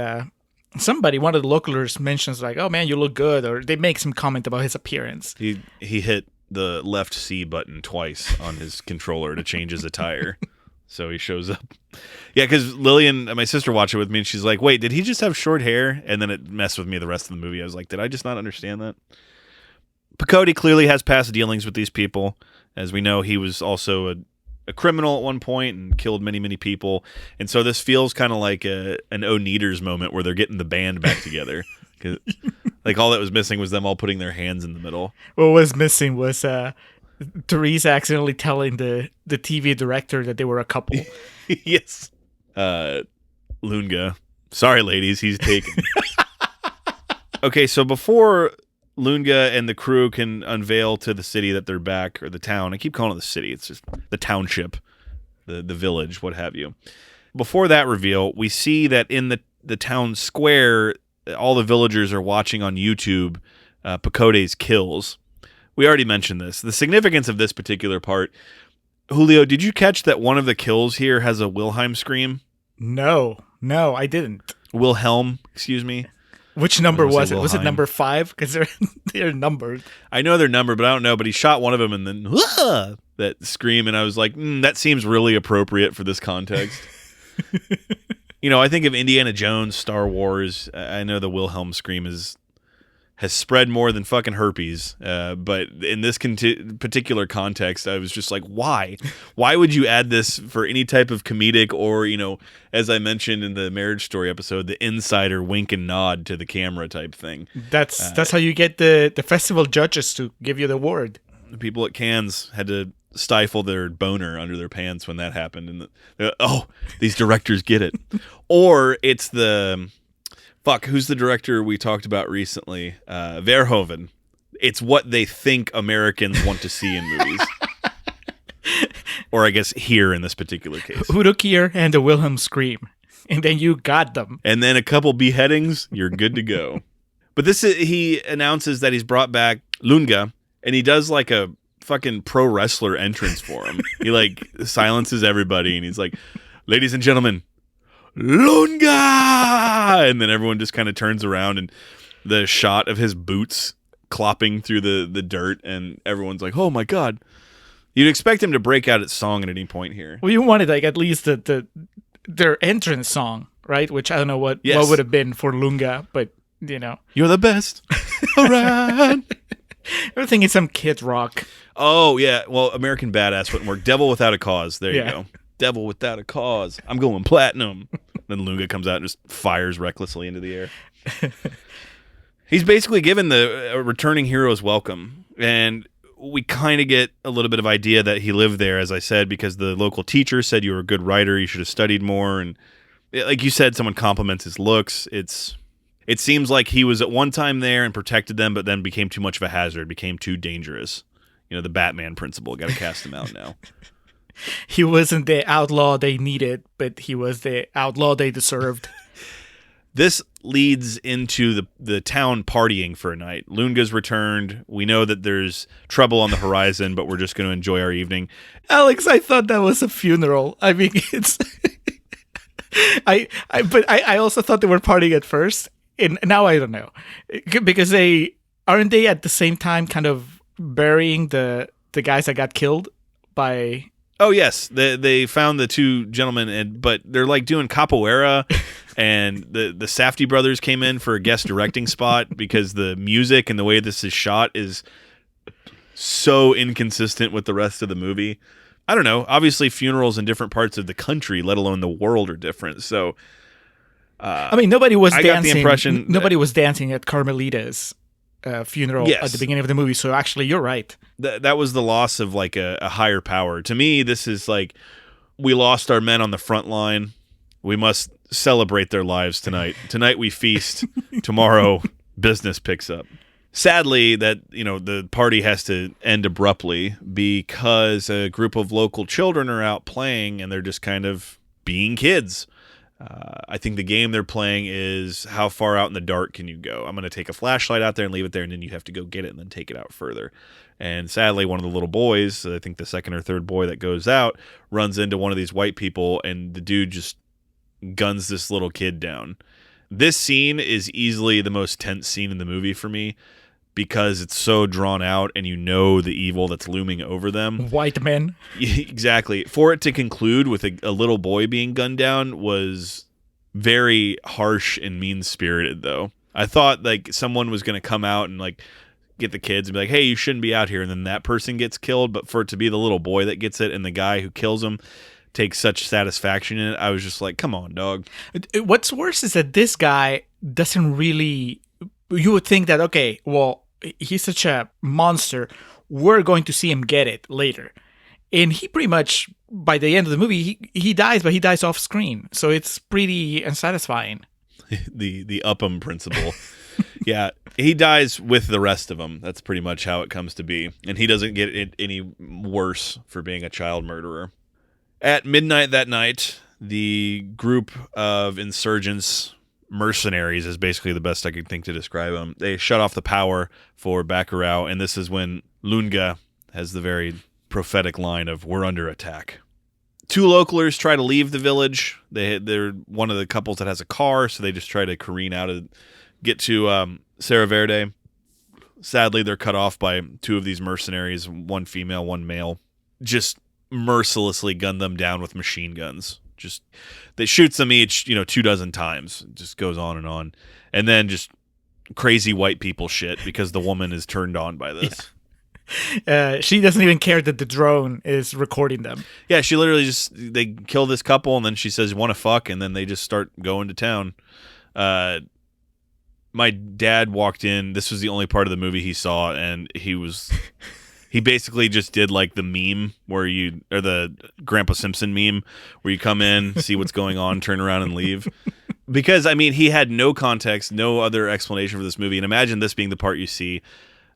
one of the localers mentions like, "Oh man, you look good," or they make some comment about his appearance. He hit the left C button twice on his controller to change his attire. So he shows up. Yeah, because Lillian, my sister, watched it with me, and she's like, wait, did he just have short hair? And then it messed with me the rest of the movie. I was like, did I just not understand that? Pacote clearly has past dealings with these people. As we know, he was also a criminal at one point and killed many, many people. And so this feels kind of like an Oneaters moment where they're getting the band back together. Like all that was missing was them all putting their hands in the middle. What was missing was Therese accidentally telling the TV director that they were a couple. Yes. Lunga. Sorry, ladies, he's taken. Okay, so before Lunga and the crew can unveil to the city that they're back, or the town. I keep calling it the city. It's just the township, the village, what have you. Before that reveal, we see that in the town square, all the villagers are watching on YouTube Pacote's kills. We already mentioned this. The significance of this particular part. Julio, did you catch that one of the kills here has a Wilhelm scream? No, I didn't. Wilhelm, excuse me. Which number was it? Wilhelm. Was it number 5? Because they're numbered. I know they're numbered, but I don't know. But he shot one of them and then that scream, and I was like, that seems really appropriate for this context. I think of Indiana Jones, Star Wars. I know the Wilhelm scream has spread more than fucking herpes. But in this particular context, I was just like, why? Why would you add this for any type of comedic or, as I mentioned in the Marriage Story episode, the insider wink and nod to the camera type thing? That's how you get the festival judges to give you the award. The people at Cannes had to stifle their boner under their pants when that happened. And these directors get it. Or it's who's the director we talked about recently? Verhoeven. It's what they think Americans want to see in movies. Or I guess here in this particular case. Udo Kier and the Wilhelm scream. And then you got them. And then a couple beheadings, you're good to go. But he announces that he's brought back Lunga, and he does like a fucking pro wrestler entrance for him. He like silences everybody, and he's like, ladies and gentlemen, Lunga! And then everyone just kind of turns around, and the shot of his boots clopping through the dirt, and everyone's like, oh my god. You'd expect him to break out its song at any point here. Well, you wanted like at least their entrance song, right? Which I don't know what would have been for Lunga, but You're the best around. Everything is some Kid Rock. Oh, yeah. Well, American Badass wouldn't work. Devil Without a Cause. There you go. Devil Without a Cause. I'm going platinum. Then Lunga comes out and just fires recklessly into the air. He's basically given the returning hero's welcome. And we kind of get a little bit of idea that he lived there, as I said, because the local teacher said you were a good writer. You should have studied more. And like you said, someone compliments his looks. It seems like he was at one time there and protected them, but then became too much of a hazard, became too dangerous. The Batman principle. Got to cast him out now. He wasn't the outlaw they needed, but he was the outlaw they deserved. This leads into the town partying for a night. Lunga's returned. We know that there's trouble on the horizon, but we're just going to enjoy our evening. Alex, I thought that was a funeral. I mean, it's... But I also thought they were partying at first. And now I don't know, because aren't they at the same time kind of burying the guys that got killed by? Oh yes, they found the two gentlemen, but they're like doing capoeira, and the Safdie brothers came in for a guest directing spot because the music and the way this is shot is so inconsistent with the rest of the movie. I don't know. Obviously, funerals in different parts of the country, let alone the world, are different. So. I mean, nobody was dancing. Got the impression nobody was dancing at Carmelita's funeral at the beginning of the movie. So actually, you're right. That was the loss of like a higher power. To me, this is like we lost our men on the front line. We must celebrate their lives tonight. Tonight we feast. Tomorrow business picks up. Sadly, that the party has to end abruptly because a group of local children are out playing and they're just kind of being kids. I think the game they're playing is how far out in the dark can you go? I'm going to take a flashlight out there and leave it there, and then you have to go get it and then take it out further. And sadly, one of the little boys, I think the second or third boy that goes out, runs into one of these white people, and the dude just guns this little kid down. This scene is easily the most tense scene in the movie for me because it's so drawn out and you know the evil that's looming over them. White men. Exactly. For it to conclude with a little boy being gunned down was very harsh and mean-spirited, though. I thought like someone was going to come out and like get the kids and be like, hey, you shouldn't be out here, and then that person gets killed. But for it to be the little boy that gets it and the guy who kills him takes such satisfaction in it, I was just like, come on, dog. What's worse is that this guy doesn't really... You would think that, okay, well, he's such a monster, we're going to see him get it later. And he pretty much, by the end of the movie, he dies, but he dies off screen. So it's pretty unsatisfying. the Upham principle. Yeah, he dies with the rest of them. That's pretty much how it comes to be. And he doesn't get it any worse for being a child murderer. At midnight that night, the group of insurgents, mercenaries is basically the best I could think to describe them. They shut off the power for Bacurau, and this is when Lunga has the very prophetic line of, we're under attack. Two localers try to leave the village. They're one of the couples that has a car, so they just try to careen out and get to Serra Verde. Sadly, they're cut off by two of these mercenaries, one female, one male. Just mercilessly gun them down with machine guns. Just they shoots them each, 24 times. It just goes on. And then just crazy white people shit because the woman is turned on by this. Yeah. She doesn't even care that the drone is recording them. Yeah, she literally they kill this couple and then she says, want to fuck? And then they just start going to town. My dad walked in. This was the only part of the movie he saw, and he basically just did like the meme or the Grandpa Simpson meme where you come in, see what's going on, turn around and leave. Because, he had no context, no other explanation for this movie. And imagine this being the part you see.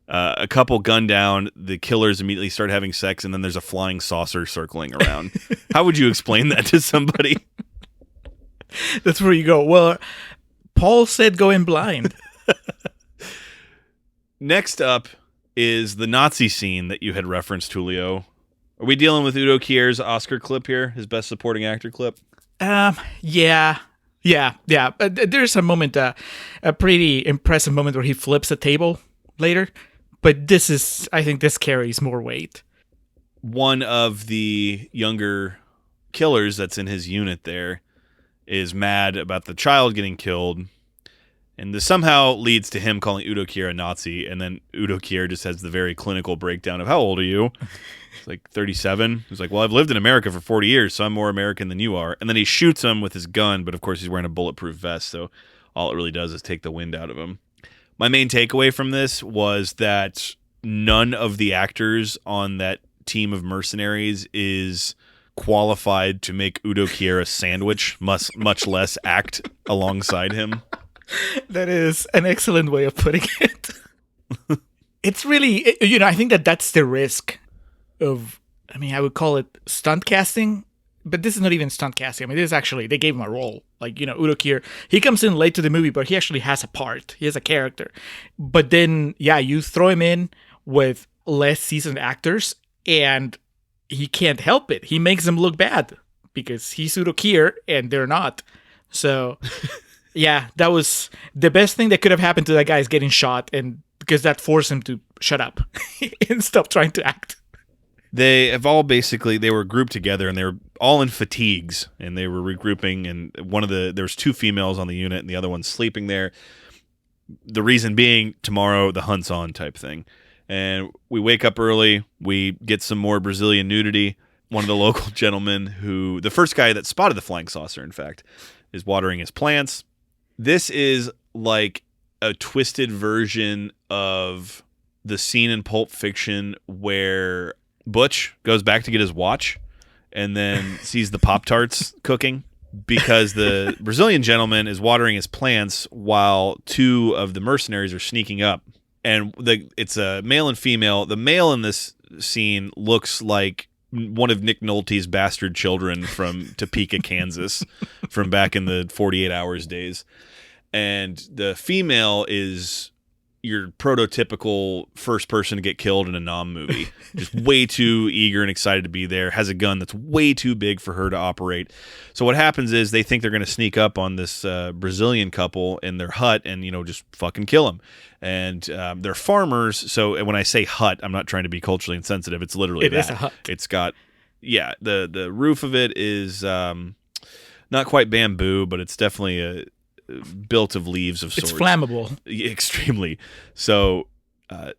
A couple gunned down, the killers immediately start having sex, and then there's a flying saucer circling around. How would you explain that to somebody? That's where you go, well, Paul said go in blind. Next up is the Nazi scene that you had referenced, Julio. Are we dealing with Udo Kier's Oscar clip here, his Best Supporting Actor clip? Yeah. There's a moment, a pretty impressive moment where he flips a table later, but I think this carries more weight. One of the younger killers that's in his unit there is mad about the child getting killed. And this somehow leads to him calling Udo Kier a Nazi, and then Udo Kier just has the very clinical breakdown of, how old are you? It's like 37. He's like, well, I've lived in America for 40 years, so I'm more American than you are. And then he shoots him with his gun, but of course he's wearing a bulletproof vest, so all it really does is take the wind out of him. My main takeaway from this was that none of the actors on that team of mercenaries is qualified to make Udo Kier a sandwich, much less act alongside him. That is an excellent way of putting it. It's really, I think that's the risk of, I would call it stunt casting, but this is not even stunt casting. This is actually, they gave him a role. Like, Udo Kier, he comes in late to the movie, but he actually has a part. He has a character. But then, you throw him in with less seasoned actors, and he can't help it. He makes them look bad because he's Udo Kier, and they're not. So... Yeah, that was the best thing that could have happened to that guy is getting shot, and because that forced him to shut up and stop trying to act. They were grouped together, and they were all in fatigues, and they were regrouping, and there was two females on the unit, and the other one's sleeping there. The reason being, tomorrow the hunt's on type thing. And we wake up early, we get some more Brazilian nudity. One of the local gentlemen the first guy that spotted the flying saucer, in fact, is watering his plants. This is like a twisted version of the scene in Pulp Fiction where Butch goes back to get his watch and then sees the Pop-Tarts cooking because the Brazilian gentleman is watering his plants while two of the mercenaries are sneaking up. And it's a male and female. The male in this scene looks like one of Nick Nolte's bastard children from Topeka, Kansas, from back in the 48 Hours days. And the female is, your prototypical first person to get killed in a Nam movie. Just way too eager and excited to be there. Has a gun that's way too big for her to operate. So what happens is they think they're going to sneak up on this Brazilian couple in their hut and, just fucking kill them. And they're farmers. So when I say hut, I'm not trying to be culturally insensitive. It's literally that. It is a hut. It's got, the roof of it is not quite bamboo, but it's definitely built of leaves of sorts. It's flammable. Extremely. So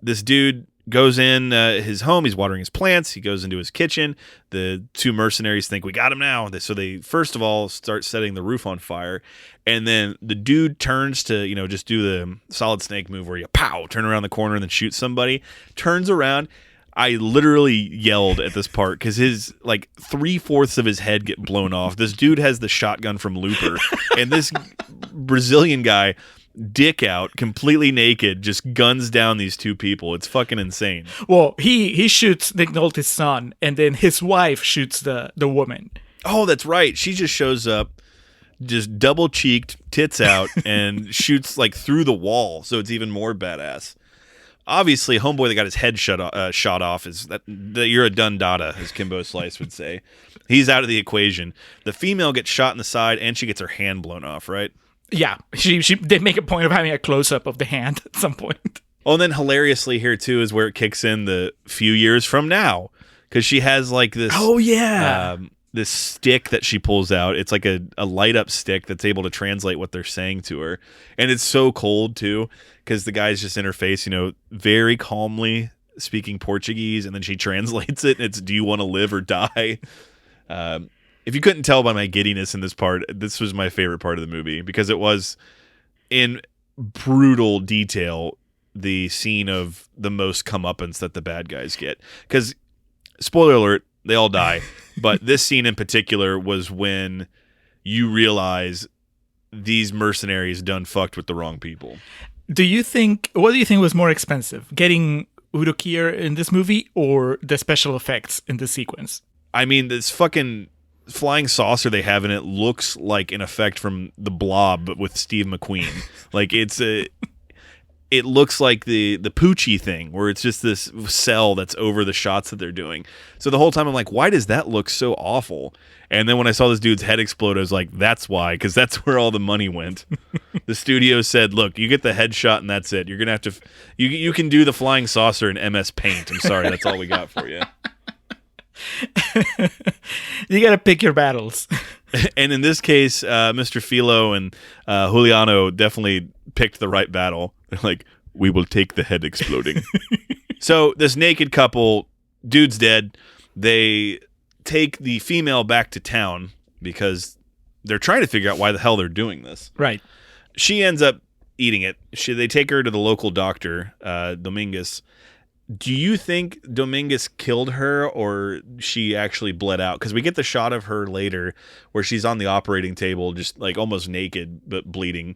this dude goes in his home. He's watering his plants. He goes into his kitchen. The two mercenaries think, we got him now. So they first of all start setting the roof on fire. And then the dude turns to, just do the Solid Snake move where you turn around the corner and then shoot somebody. Turns around. I literally yelled at this part because his 3/4 of his head get blown off. This dude has the shotgun from Looper, and this Brazilian guy, dick out, completely naked, just guns down these two people. It's fucking insane. Well, he shoots Nick Nolte's son, and then his wife shoots the woman. Oh, that's right. She just shows up, just double cheeked, tits out, and shoots through the wall. So it's even more badass. Obviously, homeboy that got his head shot off is that you're a done dada, as Kimbo Slice would say. He's out of the equation. The female gets shot in the side, and she gets her hand blown off, right? Yeah, she did make a point of having a close-up of the hand at some point. Oh, and then hilariously here, too, is where it kicks in the few years from now. Because she has this... Oh, yeah. This stick that she pulls out. It's like a light-up stick that's able to translate what they're saying to her. And it's so cold, too, because the guy's just in her face, very calmly speaking Portuguese, and then she translates it, and it's, do you want to live or die? If you couldn't tell by my giddiness in this part, this was my favorite part of the movie, because it was, in brutal detail, the scene of the most comeuppance that the bad guys get. Because, spoiler alert, they all die. But this scene in particular was when you realize these mercenaries done fucked with the wrong people. What do you think was more expensive? Getting Udo Kier in this movie or the special effects in this sequence? I mean, this fucking flying saucer they have in it looks like an effect from The Blob, but with Steve McQueen. It looks like the Poochie thing, where it's just this cell that's over the shots that they're doing. So the whole time I'm like, why does that look so awful? And then when I saw this dude's head explode, I was like, that's why, because that's where all the money went. The studio said, look, you get the headshot and that's it. You're going to have to... You can do the flying saucer in MS Paint. I'm sorry, that's all we got for you. You got to pick your battles. And in this case, Mr. Philo and Juliano definitely picked the right battle. They're like, we will take the head exploding. So this naked couple, dude's dead. They take the female back to town because they're trying to figure out why the hell they're doing this. Right. She ends up eating it. They take her to the local doctor, Dominguez. Do you think Dominguez killed her or she actually bled out? Because we get the shot of her later where she's on the operating table, just almost naked, but bleeding.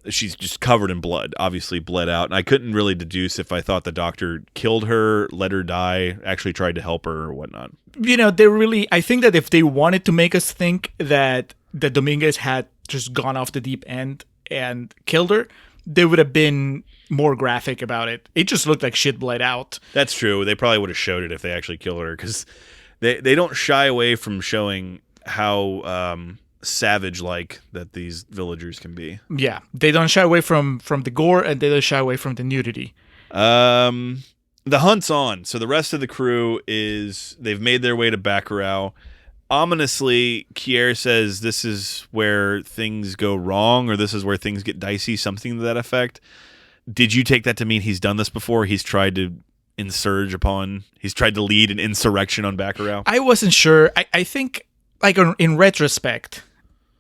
She's just covered in blood, obviously bled out. And I couldn't really deduce if I thought the doctor killed her, let her die, actually tried to help her or whatnot. I think that if they wanted to make us think that Dominguez had just gone off the deep end and killed her, they would have been more graphic about it. It just looked like shit bled out. That's true. They probably would have showed it if they actually killed her, because they don't shy away from showing how savage-like that these villagers can be. Yeah, they don't shy away from the gore, and they don't shy away from the nudity. The hunt's on. So the rest of the crew they've made their way to Bacurau. Ominously, Kier says this is where things go wrong, or this is where things get dicey, something to that effect. Did you take that to mean he's done this before? He's tried to he's tried to lead an insurrection on Bacurau? I wasn't sure. I think, in retrospect,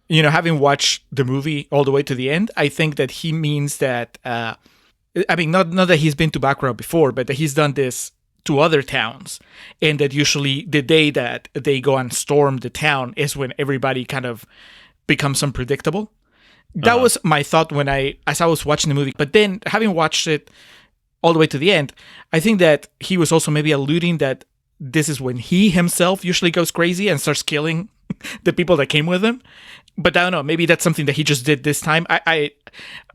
having watched the movie all the way to the end, I think that he means that, not that he's been to Bacurau before, but that he's done this to other towns, and that usually the day that they go and storm the town is when everybody kind of becomes unpredictable. That was my thought as I was watching the movie. But then, having watched it all the way to the end, I think that he was also maybe alluding that this is when he himself usually goes crazy and starts killing the people that came with him. But I don't know, maybe that's something that he just did this time.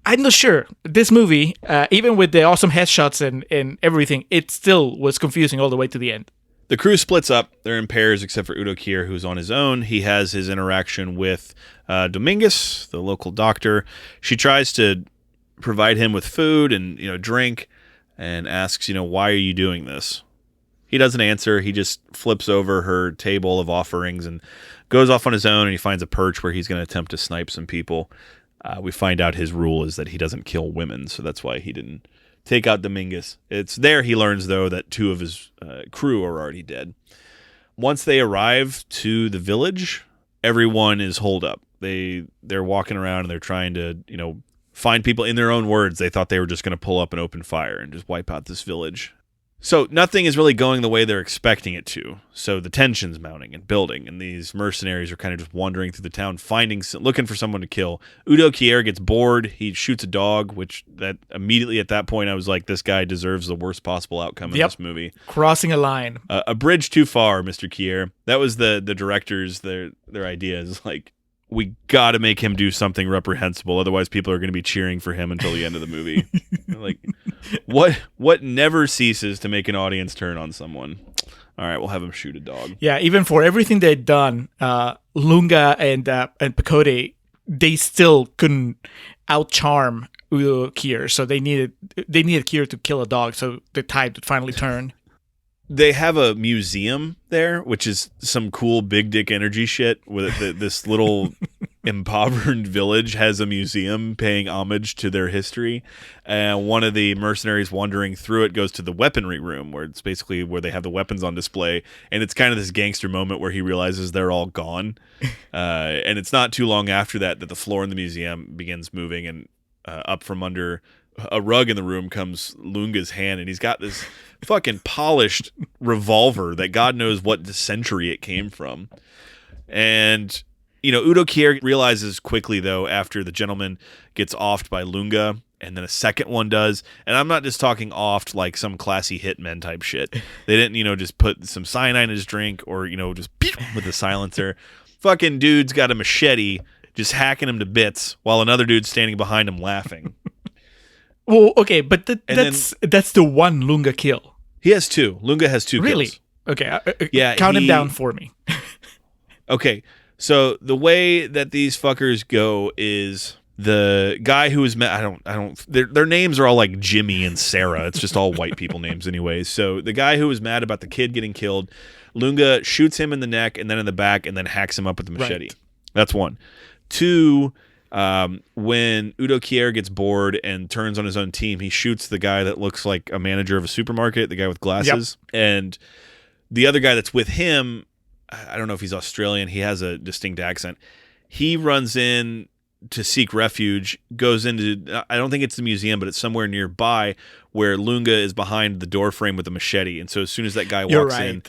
I'm not sure. This movie, even with the awesome headshots and everything, it still was confusing all the way to the end. The crew splits up. They're in pairs, except for Udo Kier, who's on his own. He has his interaction with Dominguez, the local doctor. She tries to provide him with food and drink, and asks, why are you doing this? He doesn't answer. He just flips over her table of offerings and goes off on his own, and he finds a perch where he's going to attempt to snipe some people. We find out his rule is that he doesn't kill women, so that's why he didn't take out Dominguez. It's there he learns, though, that 2 of his crew are already dead. Once they arrive to the village, everyone is holed up. They're walking around and they're trying to, find people. In their own words, they thought they were just going to pull up and open fire and just wipe out this village. So nothing is really going the way they're expecting it to. So the tension's mounting and building, and these mercenaries are kind of just wandering through the town, looking for someone to kill. Udo Kier gets bored. He shoots a dog, which that immediately at that point I was like, this guy deserves the worst possible outcome in this movie. Crossing a line. A bridge too far, Mr. Kier. That was the directors, their idea is like, we got to make him do something reprehensible, otherwise people are going to be cheering for him until the end of the movie. Like, what never ceases to make an audience turn on someone? All right, we'll have him shoot a dog. Yeah, even for everything they'd done, Lunga and Pecote, they still couldn't outcharm Udo Kier, so they needed Kier to kill a dog, so the tide would finally turn. They have a museum there, which is some cool big dick energy shit. With this little impoverished village has a museum paying homage to their history. And one of the mercenaries wandering through it goes to the weaponry room, where it's basically where they have the weapons on display. And it's kind of this gangster moment where he realizes they're all gone. And it's not too long after that the floor in the museum begins moving, and up from under a rug in the room comes Lunga's hand, and he's got this fucking polished revolver that God knows what century it came from. And, Udo Kier realizes quickly, though, after the gentleman gets offed by Lunga, and then a second one does, and I'm not just talking offed like some classy hitmen type shit. They didn't, just put some cyanide in his drink or, just with a silencer. Fucking dude's got a machete just hacking him to bits while another dude's standing behind him laughing. Well, okay, but that's the one Lunga kill. He has 2. Lunga has 2 really? kills. Okay, yeah. Count him down for me. Okay, so the way that these fuckers go is the guy who was their names are all like Jimmy and Sarah. It's just all white people names anyways. So the guy who was mad about the kid getting killed, Lunga shoots him in the neck and then in the back and then hacks him up with the machete. Right. That's 1. 2, when Udo Kier gets bored and turns on his own team, he shoots the guy that looks like a manager of a supermarket, the guy with glasses. Yep. And the other guy that's with him, I don't know if he's Australian, he has a distinct accent. He runs in to seek refuge, goes into, I don't think it's the museum, but it's somewhere nearby where Lunga is behind the door frame with a machete. And so as soon as that guy walks in,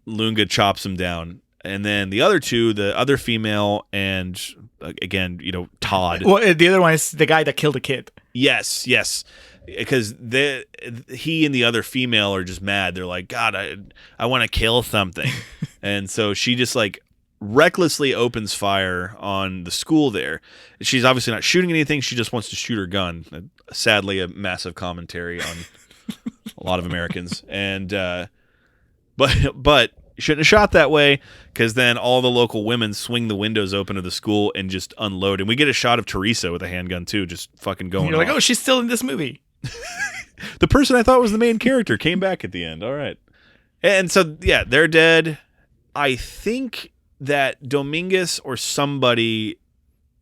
Lunga chops him down. And then the other 2, the other female and, again, Todd. Well, the other one is the guy that killed the kid. Yes. Because he and the other female are just mad. They're like, God, I want to kill something. And so she just, like, recklessly opens fire on the school there. She's obviously not shooting anything. She just wants to shoot her gun. Sadly, a massive commentary on a lot of Americans. And but shouldn't have shot that way, because then all the local women swing the windows open of the school and just unload. And we get a shot of Teresa with a handgun too, just fucking going. You're like, off. oh, she's still in this movie. The person I thought was the main character came back at the end. All right. And so, yeah, they're dead. I think that Dominguez or somebody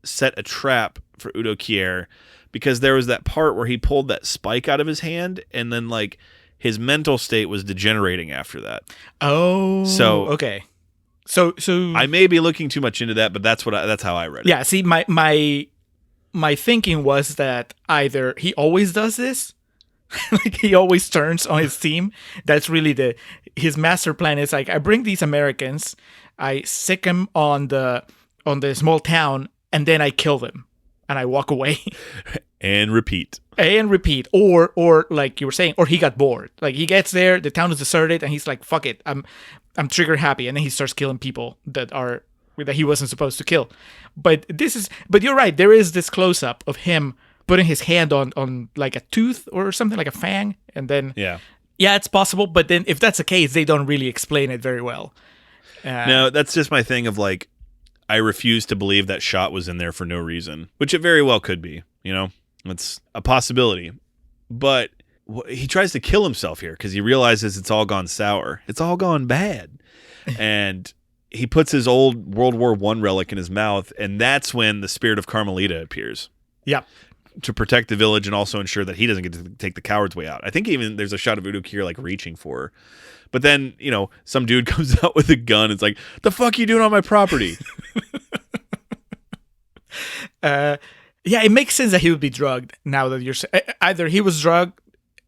set a trap for Udo Kier, because there was that part where he pulled that spike out of his hand, and then, like, his mental state was degenerating after that. Oh, so okay. So I may be looking too much into that, but that's how I read it. Yeah. See, my thinking was that either he always does this, like he always turns on his team. That's really his master plan. Is like, I bring these Americans, I sick them on the small town, and then I kill them, and I walk away. And repeat. Or like you were saying, or he got bored. Like, he gets there, the town is deserted, and he's like, fuck it, I'm trigger happy, and then he starts killing people that he wasn't supposed to kill. But you're right, there is this close up of him putting his hand on like a tooth or something, like a fang, and then Yeah. yeah, it's possible. But then if that's the case, they don't really explain it very well. No, that's just my thing of like, I refuse to believe that shot was in there for no reason, which it very well could be. It's a possibility. But he tries to kill himself here because he realizes it's all gone sour. It's all gone bad. And he puts his old World War I relic in his mouth, and that's when the spirit of Carmelita appears. Yeah. To protect the village and also ensure that he doesn't get to take the coward's way out. I think even there's a shot of Udo Kier like reaching for her. But then, some dude comes out with a gun. It's like, the fuck you doing on my property? Yeah, it makes sense that he would be drugged now that you're either he was drugged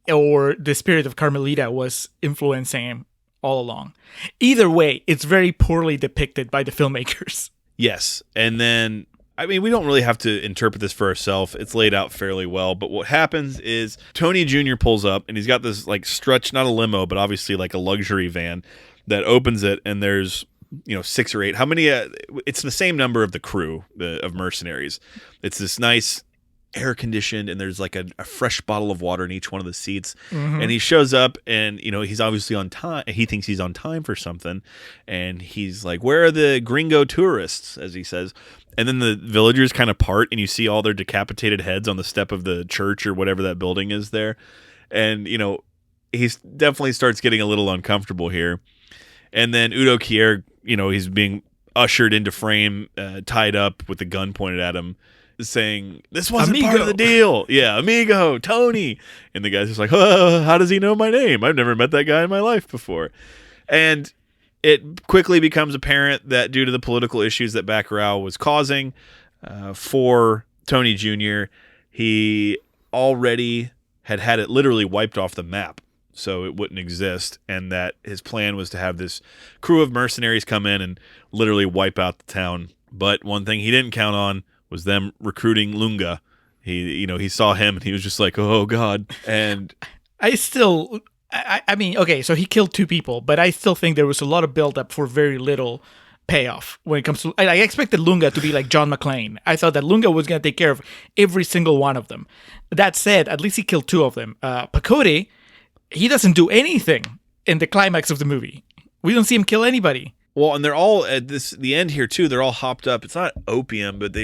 or the spirit of Carmelita was influencing him all along. Either way, it's very poorly depicted by the filmmakers. Yes. And then, we don't really have to interpret this for ourselves. It's laid out fairly well. But what happens is Tony Jr. pulls up, and he's got this like stretch, not a limo, but obviously like a luxury van that opens it, and there's 6 or 8. How many? It's the same number of the crew of mercenaries. It's this nice air conditioned, and there's like a fresh bottle of water in each one of the seats. Mm-hmm. And he shows up, and he's obviously on time. He thinks he's on time for something, and he's like, "Where are the gringo tourists?" as he says. And then the villagers kind of part, and you see all their decapitated heads on the step of the church or whatever that building is there. And he definitely starts getting a little uncomfortable here. And then Udo Kier, he's being ushered into frame, tied up with the gun pointed at him, saying, "This wasn't Amigo. part of the deal." Yeah, amigo, Tony. And the guy's just like, how does he know my name? I've never met that guy in my life before. And it quickly becomes apparent that due to the political issues that Bacurau was causing for Tony Jr., he already had it literally wiped off the map so it wouldn't exist, and that his plan was to have this crew of mercenaries come in and literally wipe out the town. But one thing he didn't count on was them recruiting Lunga. He saw him and he was just like, "Oh God." And okay, so he killed 2 people, but I still think there was a lot of buildup for very little payoff when it comes to. I expected Lunga to be like John McClane. I thought that Lunga was going to take care of every single one of them. That said, at least he killed 2 of them. Pacote, he doesn't do anything in the climax of the movie. We don't see him kill anybody. Well, and they're all at the end here too. They're all hopped up. It's not opium, but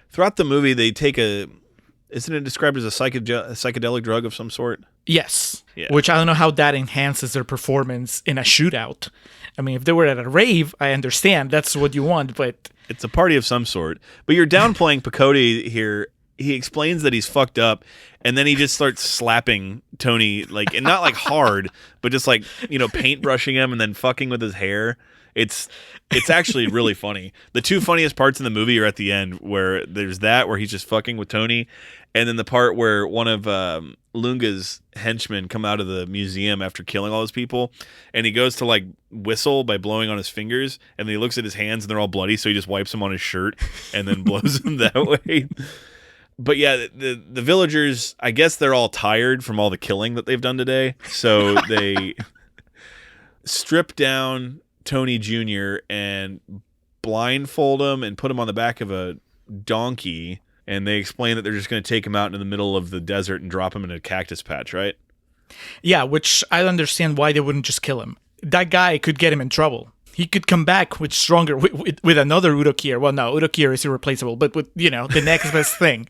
throughout the movie they take isn't it described as a psychedelic drug of some sort? Yes. Yeah. Which I don't know how that enhances their performance in a shootout. If they were at a rave, I understand that's what you want, but it's a party of some sort. But you're downplaying Pacote here. He explains that he's fucked up, and then he just starts slapping Tony, like, and not like hard, but just like, paintbrushing him and then fucking with his hair. It's actually really funny. The 2 funniest parts in the movie are at the end, where there's that where he's just fucking with Tony, and then the part where one of Lunga's henchmen come out of the museum after killing all those people, and he goes to like whistle by blowing on his fingers, and then he looks at his hands and they're all bloody, so he just wipes them on his shirt and then blows them that way. But yeah, the villagers, I guess they're all tired from all the killing that they've done today, so they strip down Tony Jr. and blindfold him and put him on the back of a donkey, and they explain that they're just going to take him out into the middle of the desert and drop him in a cactus patch, right? Yeah, which I understand why they wouldn't just kill him. That guy could get him in trouble. He could come back with stronger, with another Udo Kier. Well, no, Udo Kier is irreplaceable, but with, the next best thing.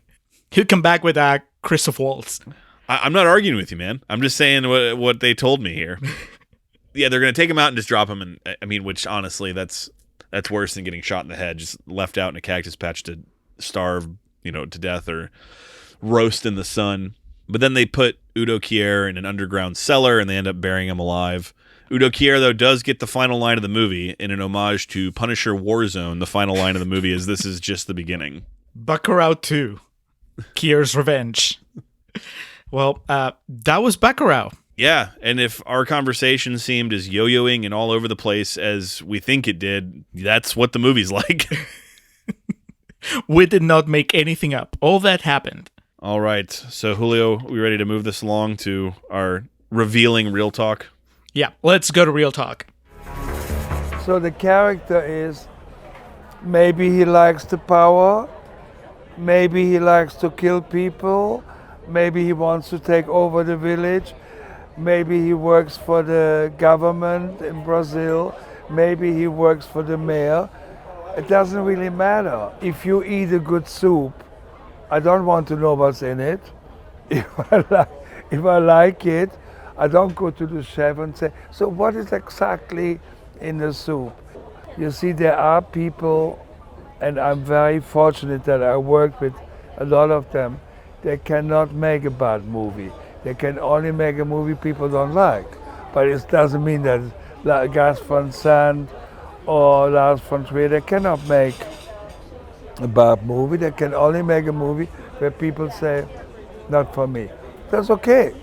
He'd come back with Christoph Waltz. I'm not arguing with you, man. I'm just saying what they told me here. Yeah, they're going to take him out and just drop him. And which honestly, that's worse than getting shot in the head, just left out in a cactus patch to starve, to death or roast in the sun. But then they put Udo Kier in an underground cellar, and they end up burying him alive. Udo Kier, though, does get the final line of the movie in an homage to Punisher Warzone. The final line of the movie is, "This is just the beginning." Bacurau 2. Kier's Revenge. Well, that was Bacurau. Yeah, and if our conversation seemed as yo-yoing and all over the place as we think it did, that's what the movie's like. We did not make anything up. All that happened. All right, so Julio, we ready to move this along to our revealing real talk? Yeah, let's go to real talk. So the character is, maybe he likes the power, Maybe he likes to kill people. Maybe he wants to take over the village. Maybe he works for the government in Brazil. Maybe he works for the mayor. It doesn't really matter. If you eat a good soup, I don't want to know what's in it. If I like it, I don't go to the chef and say, so what is exactly in the soup? You see, there are people, and I'm very fortunate that I work with a lot of them, they cannot make a bad movie. They can only make a movie people don't like. But it doesn't mean that Gus Van Sant or Lars von Trier, they cannot make a bad movie. They can only make a movie where people say, not for me. That's okay.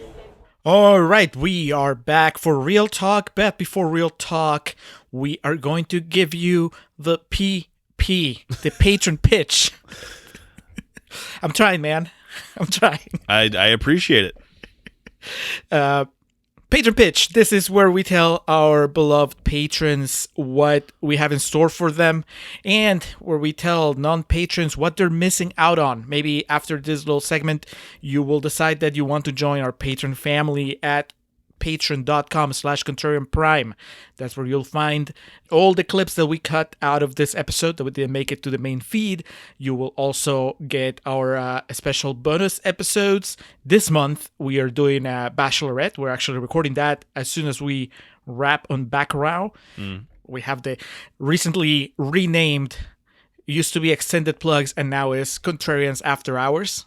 All right, we are back for Real Talk. But before Real Talk, we are going to give you the PP, the patron pitch. I'm trying, man. I'm trying. I appreciate it. Patron pitch. This is where we tell our beloved patrons what we have in store for them, and where we tell non-patrons what they're missing out on. Maybe after this little segment, you will decide that you want to join our patron family at patreon.com/Contrarian Prime. That's where you'll find all the clips that we cut out of this episode that didn't make it to the main feed. You will also get our special bonus episodes. This month, we are doing Bachelorette. We're actually recording that as soon as we wrap on Bacurau. We have the recently renamed, used to be Extended Plugs, and now is Contrarians After Hours.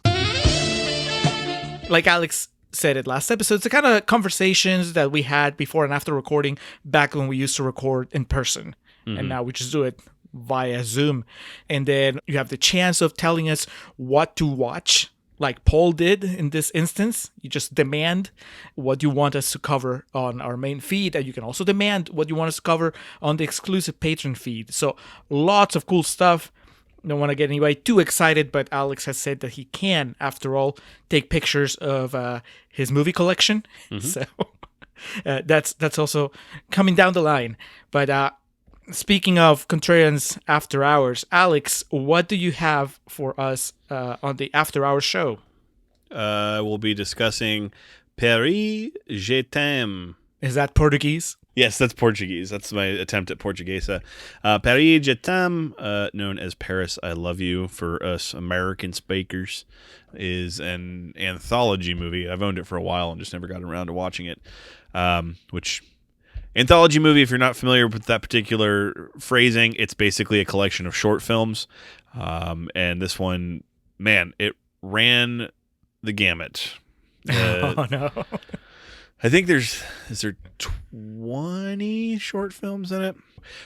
Like Alex said it last episode, it's the kind of conversations that we had before and after recording back when we used to record in person. And now we just do it via Zoom. And then you have the chance of telling us what to watch, like Paul did in this instance. You just demand what you want us to cover on our main feed, and you can also demand what you want us to cover on the exclusive patron feed. So lots of cool stuff. Don't want to get anybody too excited, but Alex has said that he can, after all, take pictures of his movie collection. So that's also coming down the line. But speaking of Contrarians After Hours, Alex, what do you have for us on the After Hours show? We'll be discussing Paris, je t'aime. Is that Portuguese? Yes, that's Portuguese. That's my attempt at Portuguesa. Paris, je t'aime, known as Paris, I Love You for us American speakers, is an anthology movie. I've owned it for a while and just never got around to watching it. Which, anthology movie, if you're not familiar with that particular phrasing, it's basically a collection of short films. And this one, man, it ran the gamut. Oh, no. I think is there 20 short films in it?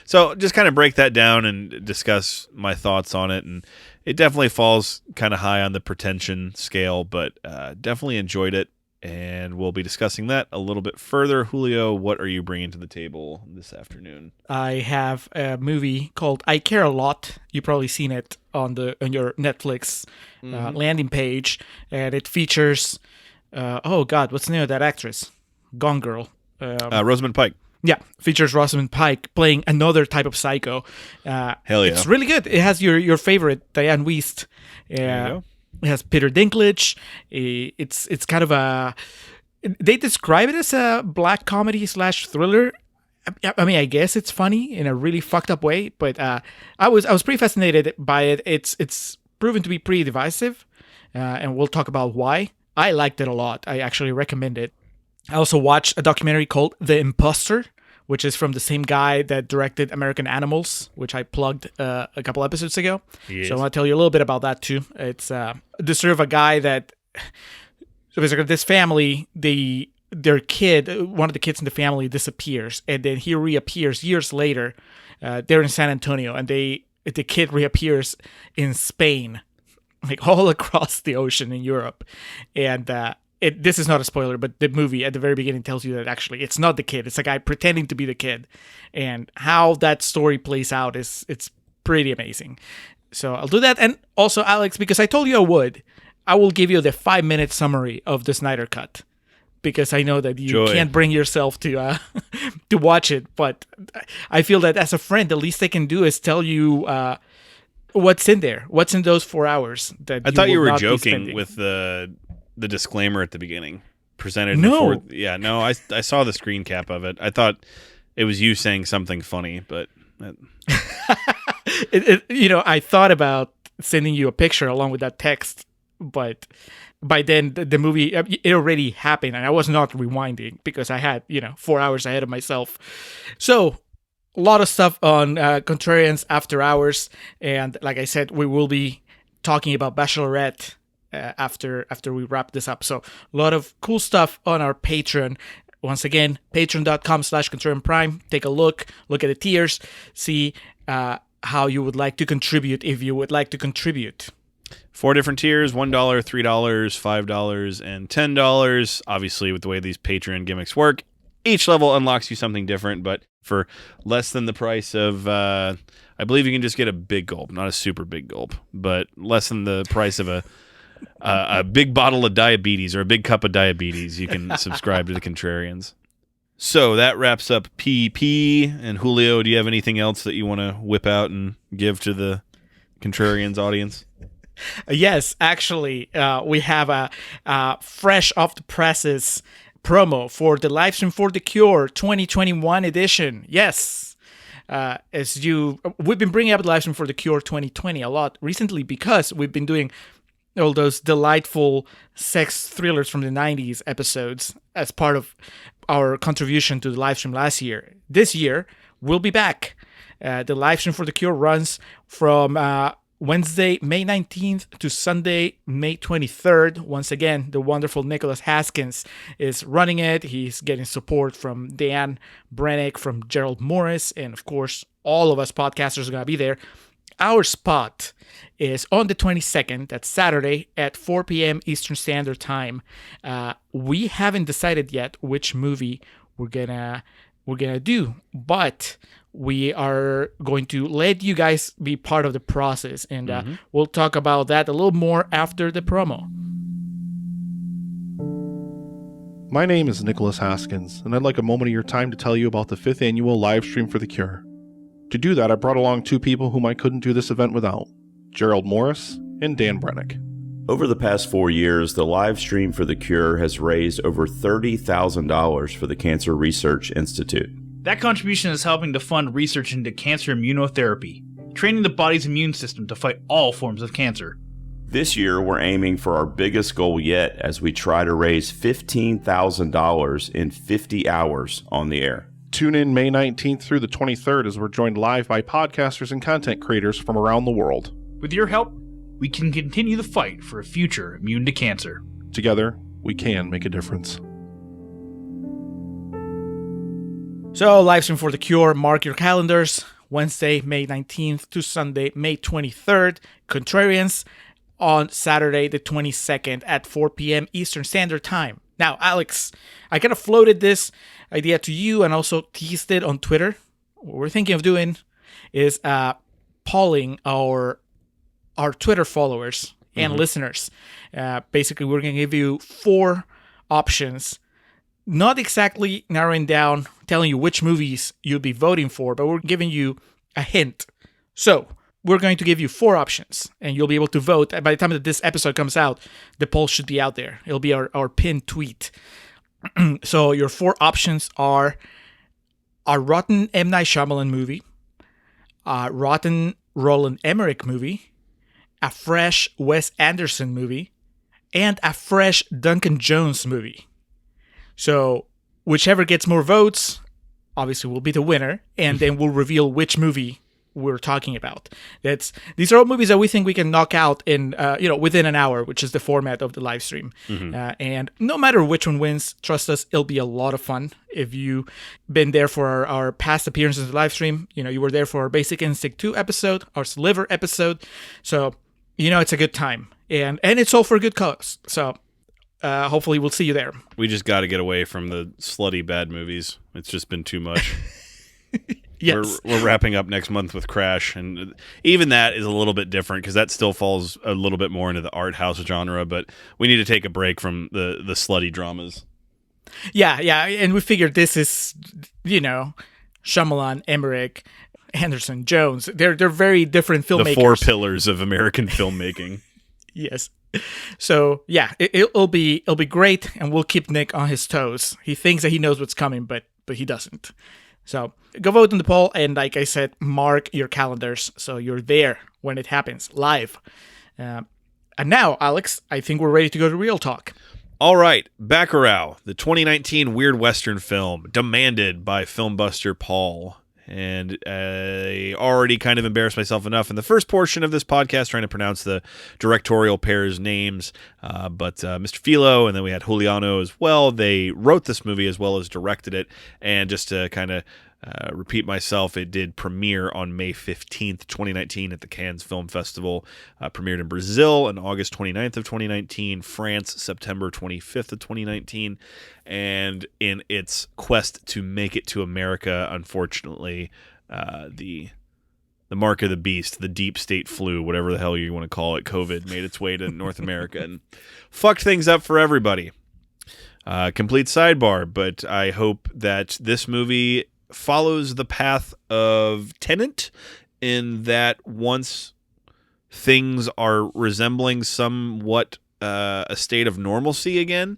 So just kind of break that down and discuss my thoughts on it. And it definitely falls kind of high on the pretension scale, but definitely enjoyed it. And we'll be discussing that a little bit further. Julio, what are you bringing to the table this afternoon? I have a movie called I Care a Lot. You've probably seen it on your Netflix landing page. And it features, what's the name of that actress? Gone Girl. Rosamund Pike. Yeah, features Rosamund Pike playing another type of psycho. Hell yeah. It's really good. It has your favorite, Diane Wiest. There you go. It has Peter Dinklage. It's kind of a... They describe it as a black comedy / thriller. I mean, I guess it's funny in a really fucked up way, but I was pretty fascinated by it. It's proven to be pretty divisive, and we'll talk about why. I liked it a lot. I actually recommend it. I also watched a documentary called The Imposter, which is from the same guy that directed American Animals, which I plugged a couple episodes ago. Yes. So I want to tell you a little bit about that too. It's the sort of a guy that, so basically this family, their kid, one of the kids in the family disappears, and then he reappears years later. They're in San Antonio, and the kid reappears in Spain, like all across the ocean in Europe, and this is not a spoiler, but the movie at the very beginning tells you that actually it's not the kid. It's a guy pretending to be the kid. And how that story plays out it's pretty amazing. So I'll do that. And also, Alex, because I told you I will give you the 5-minute summary of the Snyder Cut. Because I know that you can't bring yourself to to watch it. But I feel that as a friend, the least I can do is tell you what's in there? What's in those 4 hours? That I thought you will were not be joking spending? with the disclaimer at the beginning. Presented No. before. Yeah, no, I saw the screen cap of it. I thought it was you saying something funny, but I thought about sending you a picture along with that text, but by then the movie, it already happened, and I was not rewinding because I had 4 hours ahead of myself. So a lot of stuff on Contrarians After Hours, and like I said, we will be talking about Bachelorette after we wrap this up. So a lot of cool stuff on our Patreon. Once again, patreon.com/Contrarian Prime. Take a look at the tiers, see how you would like to contribute if you would like to contribute. 4 different tiers: $1, $3, $5, and $10. Obviously, with the way these Patreon gimmicks work, each level unlocks you something different, but for less than the price of, I believe you can just get a big gulp, not a super big gulp, but less than the price of a big bottle of diabetes or a big cup of diabetes, you can subscribe to the Contrarians. So that wraps up PP. And Julio, do you have anything else that you want to whip out and give to the Contrarians audience? Yes, actually, we have a fresh off the presses promo for the Livestream for the Cure 2021 edition. Yes. We've been bringing up the Livestream for the Cure 2020 a lot recently because we've been doing all those delightful sex thrillers from the 90s episodes as part of our contribution to the livestream last year. This year, we'll be back. The Livestream for the Cure runs from Wednesday, May 19th to Sunday, May 23rd. Once again, the wonderful Nicholas Haskins is running it. He's getting support from Dan Brennick, from Gerald Morris, and of course, all of us podcasters are going to be there. Our spot is on the 22nd, that's Saturday, at 4 p.m. Eastern Standard Time. We haven't decided yet which movie we're gonna do, but we are going to let you guys be part of the process, and we'll talk about that a little more after the promo. My name is Nicholas Haskins, and I'd like a moment of your time to tell you about the 5th annual Livestream for the Cure. To do that, I brought along 2 people whom I couldn't do this event without, Gerald Morris and Dan Brennick. Over the past 4 years, the Livestream for the Cure has raised over $30,000 for the Cancer Research Institute. That contribution is helping to fund research into cancer immunotherapy, training the body's immune system to fight all forms of cancer. This year, we're aiming for our biggest goal yet as we try to raise $15,000 in 50 hours on the air. Tune in May 19th through the 23rd as we're joined live by podcasters and content creators from around the world. With your help, we can continue the fight for a future immune to cancer. Together, we can make a difference. So, Livestream for the Cure, mark your calendars. Wednesday, May 19th to Sunday, May 23rd. Contrarians on Saturday, the 22nd at 4 p.m. Eastern Standard Time. Now, Alex, I kind of floated this idea to you and also teased it on Twitter. What we're thinking of doing is polling our Twitter followers and listeners. Basically, we're going to give you 4 options, not exactly narrowing down, telling you which movies you'll be voting for, but we're giving you a hint. So, we're going to give you 4 options, and you'll be able to vote. By the time that this episode comes out, the poll should be out there. It'll be our pinned tweet. So your 4 options are a rotten M. Night Shyamalan movie, a rotten Roland Emmerich movie, a fresh Wes Anderson movie, and a fresh Duncan Jones movie. So whichever gets more votes, obviously will be the winner, and then we'll reveal which movie we're talking about. These are all movies that we think we can knock out in within an hour, which is the format of the live stream. And no matter which one wins, trust us, it'll be a lot of fun. If you've been there for our past appearances in the live stream, you were there for our Basic Instinct 2 episode, our Sliver episode, so it's a good time, and it's all for a good cause. So hopefully we'll see you there. We just got to get away from the slutty bad movies. It's just been too much. Yes. We're wrapping up next month with Crash, and even that is a little bit different because that still falls a little bit more into the art house genre, but we need to take a break from the slutty dramas. Yeah, and we figured this is, Shyamalan, Emmerich, Anderson, Jones. They're very different filmmakers. The four pillars of American filmmaking. Yes. So yeah, it'll be great, and we'll keep Nick on his toes. He thinks that he knows what's coming, but he doesn't. So go vote in the poll, and like I said, mark your calendars so you're there when it happens live. And now, Alex, I think we're ready to go to real talk. All right, Bacurau, the 2019 weird Western film, demanded by filmbuster Paul. And I already kind of embarrassed myself enough in the first portion of this podcast trying to pronounce the directorial pair's names. But Mr. Filo, and then we had Juliano as well. They wrote this movie as well as directed it. And just to kind of repeat myself, it did premiere on May 15th, 2019 at the Cannes Film Festival. Premiered in Brazil on August 29th of 2019, France, September 25th of 2019. And in its quest to make it to America, unfortunately, the mark of the beast, the deep state flu, whatever the hell you want to call it, COVID, made its way to North America and fucked things up for everybody. Complete sidebar, but I hope that this movie follows the path of Tenet in that once things are resembling somewhat a state of normalcy again,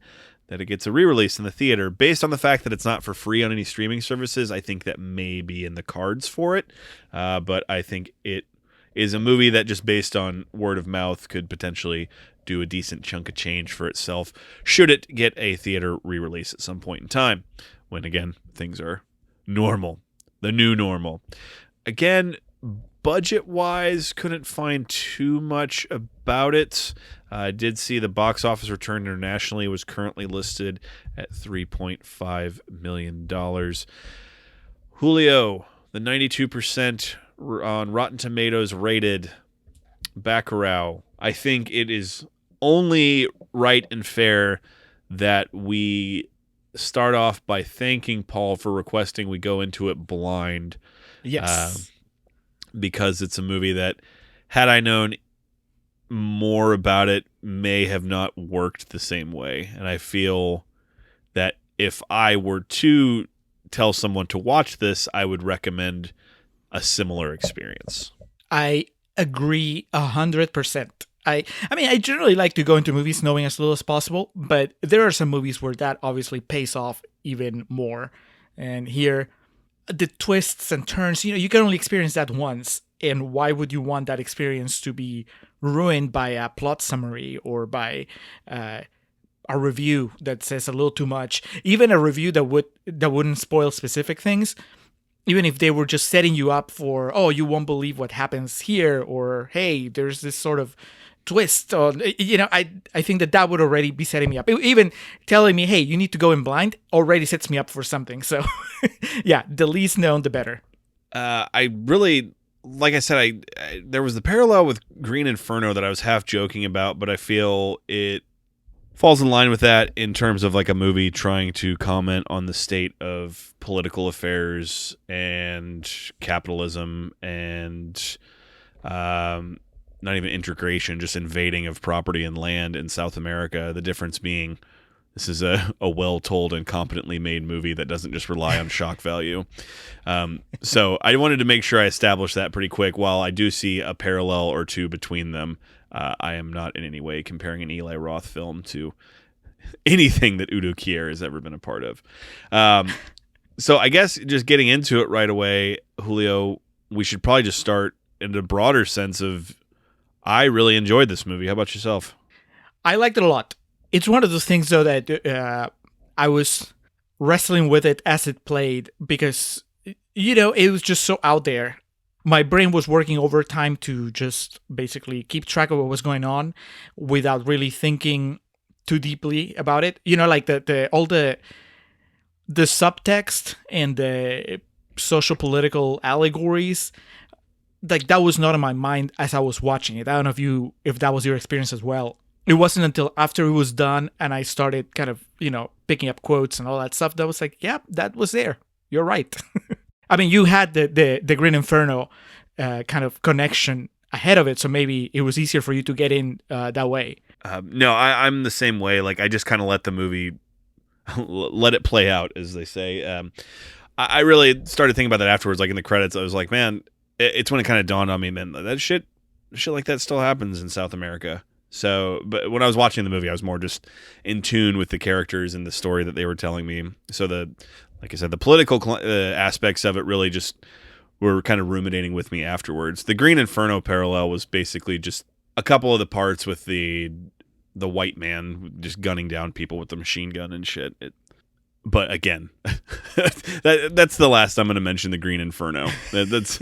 that it gets a re-release in the theater. Based on the fact that it's not for free on any streaming services, I think that may be in the cards for it. But I think it is a movie that just based on word of mouth could potentially do a decent chunk of change for itself should it get a theater re-release at some point in time when, again, things are normal, the new normal. Again, budget-wise, couldn't find too much about it. I did see the box office return internationally was currently listed at $3.5 million. Julio, the 92% on Rotten Tomatoes rated Bacurau. I think it is only right and fair that we start off by thanking Paul for requesting we go into it blind. Yes. Because it's a movie that, had I known more about it, may have not worked the same way. And I feel that if I were to tell someone to watch this, I would recommend a similar experience. I agree 100%. I mean, I generally like to go into movies knowing as little as possible, but there are some movies where that obviously pays off even more. And here, the twists and turns, you can only experience that once. And why would you want that experience to be ruined by a plot summary or by a review that says a little too much? Even a review that wouldn't spoil specific things, even if they were just setting you up for, oh, you won't believe what happens here, or hey, there's this sort of twist on, I think that would already be setting me up. Even telling me, hey, you need to go in blind already sets me up for something. So yeah, the least known, the better. I really, like I said, there was the parallel with Green Inferno that I was half joking about, but I feel it falls in line with that in terms of like a movie trying to comment on the state of political affairs and capitalism and not even integration, just invading of property and land in South America. The difference being this is a well-told and competently made movie that doesn't just rely on shock value. So I wanted to make sure I established that pretty quick. While I do see a parallel or two between them, I am not in any way comparing an Eli Roth film to anything that Udo Kier has ever been a part of. So I guess just getting into it right away, Julio, we should probably just start in a broader sense of I really enjoyed this movie. How about yourself? I liked it a lot. It's one of those things, though, that I was wrestling with it as it played because, it was just so out there. My brain was working overtime to just basically keep track of what was going on without really thinking too deeply about it. Like all the subtext and the social political allegories, like that was not in my mind as I was watching it. I don't know if that was your experience as well. It wasn't until after it was done and I started kind of, picking up quotes and all that stuff that was like, yeah, that was there. You're right. I mean, you had the Green Inferno kind of connection ahead of it, so maybe it was easier for you to get in that way. No, I'm the same way. Like I just kind of let the movie let it play out, as they say. I really started thinking about that afterwards. Like in the credits, I was like, man, it's when it kind of dawned on me, man, that shit like that still happens in South America. So, but when I was watching the movie, I was more just in tune with the characters and the story that they were telling me. So like I said, the political aspects of it really just were kind of ruminating with me afterwards. The Green Inferno parallel was basically just a couple of the parts with the white man just gunning down people with the machine gun and shit. But again, that's the last I'm going to mention the Green Inferno. That's.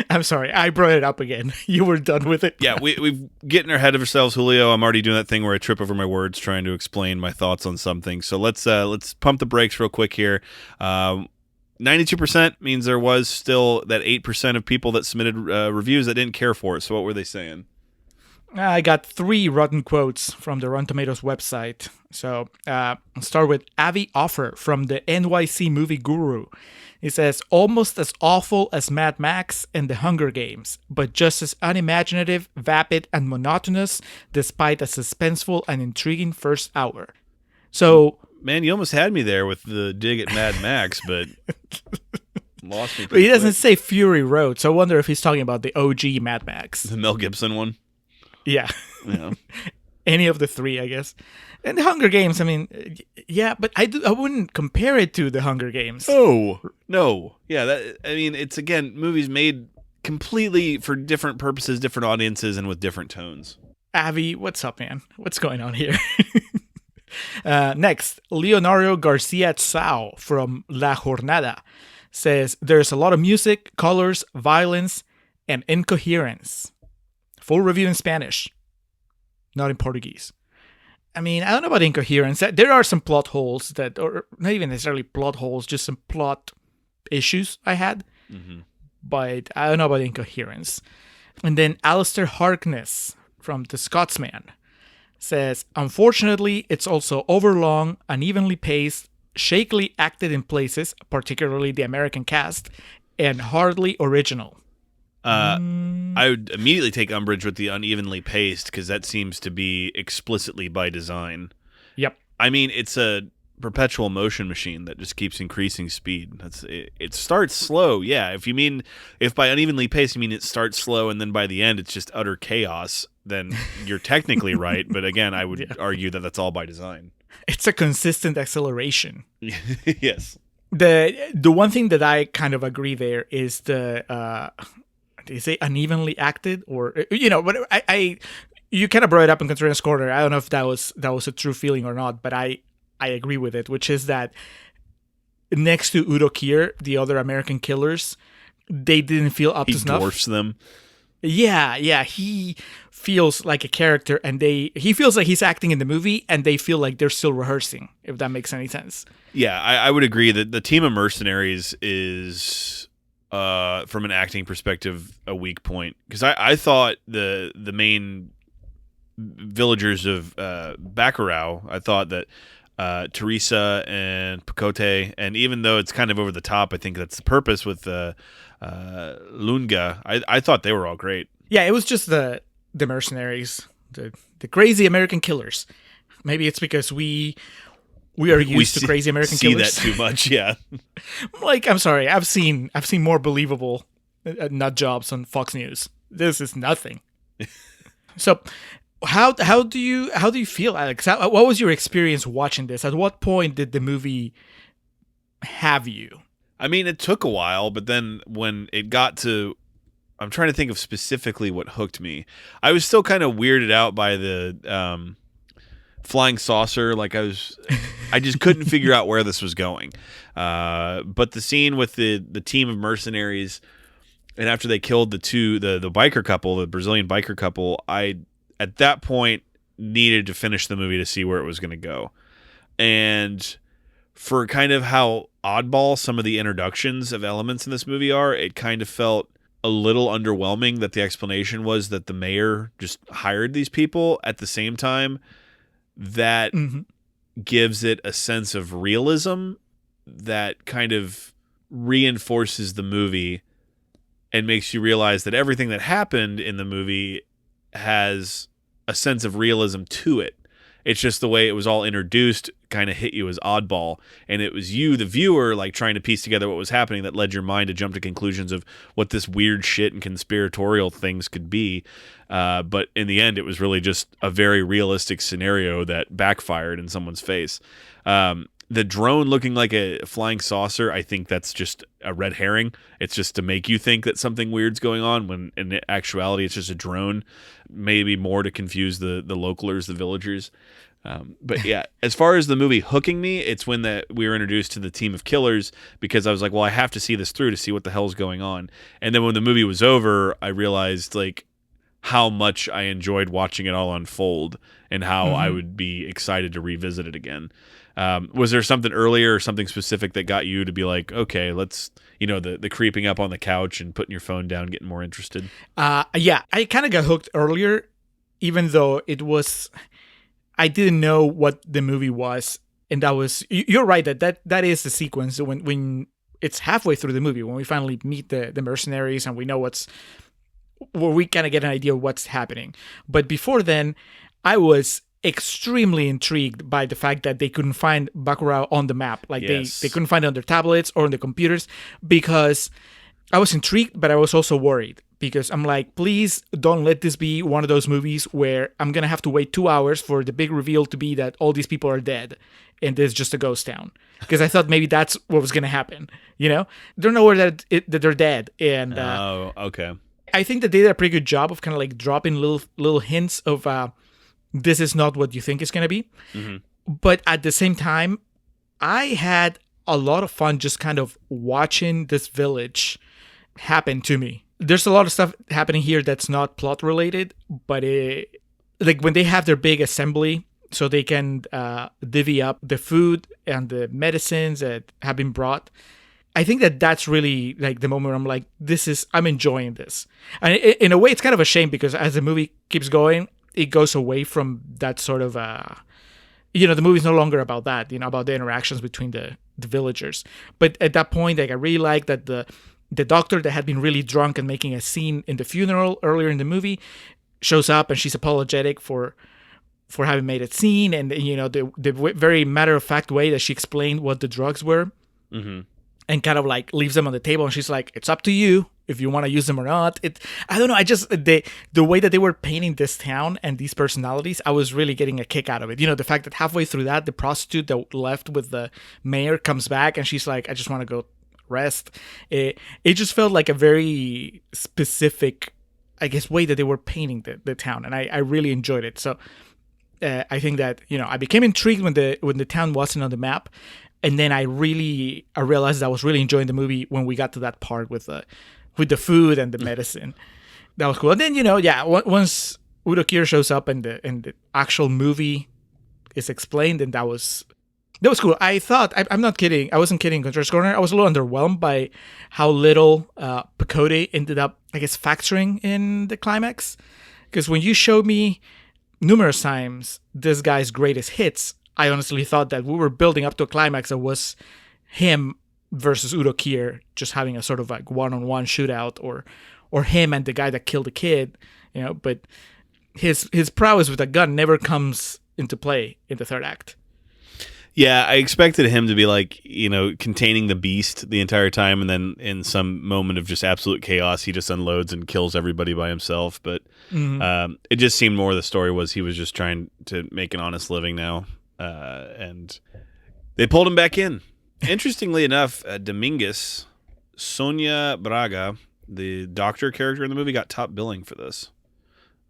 I'm sorry, I brought it up again. You were done with it. Yeah, we've getting ahead of ourselves, Julio. I'm already doing that thing where I trip over my words trying to explain my thoughts on something. So let's pump the brakes real quick here. 92% means there was still that 8% of people that submitted reviews that didn't care for it. So what were they saying? I got 3 rotten quotes from the Rotten Tomatoes website. So I'll start with Avi Offer from the NYC Movie Guru. He says, almost as awful as Mad Max and The Hunger Games, but just as unimaginative, vapid, and monotonous, despite a suspenseful and intriguing first hour. So, man, you almost had me there with the dig at Mad Max, but lost me. But he doesn't say Fury Road, so I wonder if he's talking about the OG Mad Max. The Mel Gibson one? Yeah. Yeah. Any of the 3, I guess. And The Hunger Games, I mean, yeah, but I wouldn't compare it to The Hunger Games. No. Yeah, it's, again, movies made completely for different purposes, different audiences, and with different tones. Avi, what's up, man? What's going on here? Next, Leonardo Garcia Tsao from La Jornada says, there's a lot of music, colors, violence, and incoherence. Full review in Spanish, not in Portuguese. I mean, I don't know about incoherence. There are some plot holes or not even necessarily plot holes, just some plot issues I had. Mm-hmm. But I don't know about incoherence. And then Alistair Harkness from The Scotsman says, unfortunately, it's also overlong, unevenly paced, shakily acted in places, particularly the American cast, and hardly original. I would immediately take umbrage with the unevenly paced because that seems to be explicitly by design. Yep. I mean, it's a perpetual motion machine that just keeps increasing speed. It starts slow, yeah. If by unevenly paced you mean it starts slow and then by the end it's just utter chaos, then you're technically right. But again, I would argue that that's all by design. It's a consistent acceleration. Yes. The one thing that I kind of agree there is did you say unevenly acted, or but you kind of brought it up in Contrarians Corner. I don't know if that was a true feeling or not, but I agree with it, which is that next to Udo Kier, the other American killers, they didn't feel up to snuff. He dwarfs them. Yeah, he feels like a character, and he feels like he's acting in the movie, and they feel like they're still rehearsing, if that makes any sense. Yeah, I would agree that the team of mercenaries is, from an acting perspective, a weak point. Because I thought the main villagers of Bacurau, I thought that Teresa and Pacote, and even though it's kind of over the top, I think that's the purpose with Lunga, I thought they were all great. Yeah, it was just the mercenaries, the crazy American killers. Maybe it's because we are used to crazy American killers. See that too much, yeah. Like, I'm sorry, I've seen more believable nut jobs on Fox News. This is nothing. So, how do you feel, Alex? What was your experience watching this? At what point did the movie have you? I mean, it took a while, but then when it got to, I'm trying to think of specifically what hooked me. I was still kind of weirded out by the flying saucer. Like I just couldn't figure out where this was going. But the scene with the team of mercenaries, and after they killed the biker couple, the Brazilian biker couple, I at that point needed to finish the movie to see where it was going to go. And for kind of how oddball some of the introductions of elements in this movie are, it kind of felt a little underwhelming that the explanation was that the mayor just hired these people. At the same time, that gives it a sense of realism that kind of reinforces the movie and makes you realize that everything that happened in the movie has a sense of realism to it. It's just the way it was all introduced kind of hit you as oddball. And it was you, the viewer, like trying to piece together what was happening that led your mind to jump to conclusions of what this weird shit and conspiratorial things could be. But in the end, it was really just a very realistic scenario that backfired in someone's face. The drone looking like a flying saucer, I think that's just a red herring. It's just to make you think that something weird's going on when in actuality it's just a drone, maybe more to confuse the localers, the villagers. But yeah, as far as the movie hooking me, it's when we were introduced to the team of killers, because I was like, well, I have to see this through to see what the hell's going on. And then when the movie was over, I realized like how much I enjoyed watching it all unfold and how I would be excited to revisit it again. Was there something earlier or something specific that got you to be like, okay, let's, the creeping up on the couch and putting your phone down, getting more interested? Yeah, I kind of got hooked earlier, even though I didn't know what the movie was. And you're right, that is the sequence when it's halfway through the movie, when we finally meet the mercenaries and we know where we kind of get an idea of what's happening. But before then, I was extremely intrigued by the fact that they couldn't find Bacurau on the map. Like yes. they couldn't find it on their tablets or on the computers, because I was intrigued, but I was also worried, because I'm like, please don't let this be one of those movies where I'm going to have to wait 2 hours for the big reveal to be that all these people are dead and there's just a ghost town. Because I thought maybe that's what was going to happen. They're nowhere that they're dead. And oh, okay. I think that they did a pretty good job of kind of like dropping little hints of this is not what you think it's going to be. Mm-hmm. But at the same time, I had a lot of fun just kind of watching this village happen to me. There's a lot of stuff happening here that's not plot related, but like when they have their big assembly so they can divvy up the food and the medicines that have been brought, I think that's really like the moment where I'm like, I'm enjoying this. And in a way, it's kind of a shame, because as the movie keeps going, it goes away from that sort of, the movie's no longer about that, about the interactions between the villagers. But at that point, like, I really like that the doctor that had been really drunk and making a scene in the funeral earlier in the movie shows up, and she's apologetic for having made a scene, and the very matter-of-fact way that she explained what the drugs were. Mm-hmm. And kind of like leaves them on the table, and she's like, it's up to you if you want to use them or not. I don't know. I just, the way that they were painting this town and these personalities, I was really getting a kick out of it. The fact that halfway through that, the prostitute that left with the mayor comes back and she's like, I just want to go rest. It just felt like a very specific, I guess, way that they were painting the town. And I really enjoyed it. So I think that, I became intrigued when the town wasn't on the map. And then I realized I was really enjoying the movie when we got to that part with the food and the medicine. That was cool. And then, once Udo Kier shows up and the actual movie is explained, and that was cool. I thought, I'm not kidding, I wasn't kidding, Contrarians Corner, I was a little underwhelmed by how little Pecote ended up, I guess, factoring in the climax. Because when you showed me numerous times this guy's greatest hits, I honestly thought that we were building up to a climax that was him versus Udo Kier just having a sort of like one-on-one shootout, or him and the guy that killed the kid, but his prowess with a gun never comes into play in the third act. Yeah, I expected him to be like, containing the beast the entire time, and then in some moment of just absolute chaos, he just unloads and kills everybody by himself. But it just seemed more the story was he was just trying to make an honest living now. And they pulled him back in. Interestingly enough, Dominguez, Sonia Braga, the doctor character in the movie, got top billing for this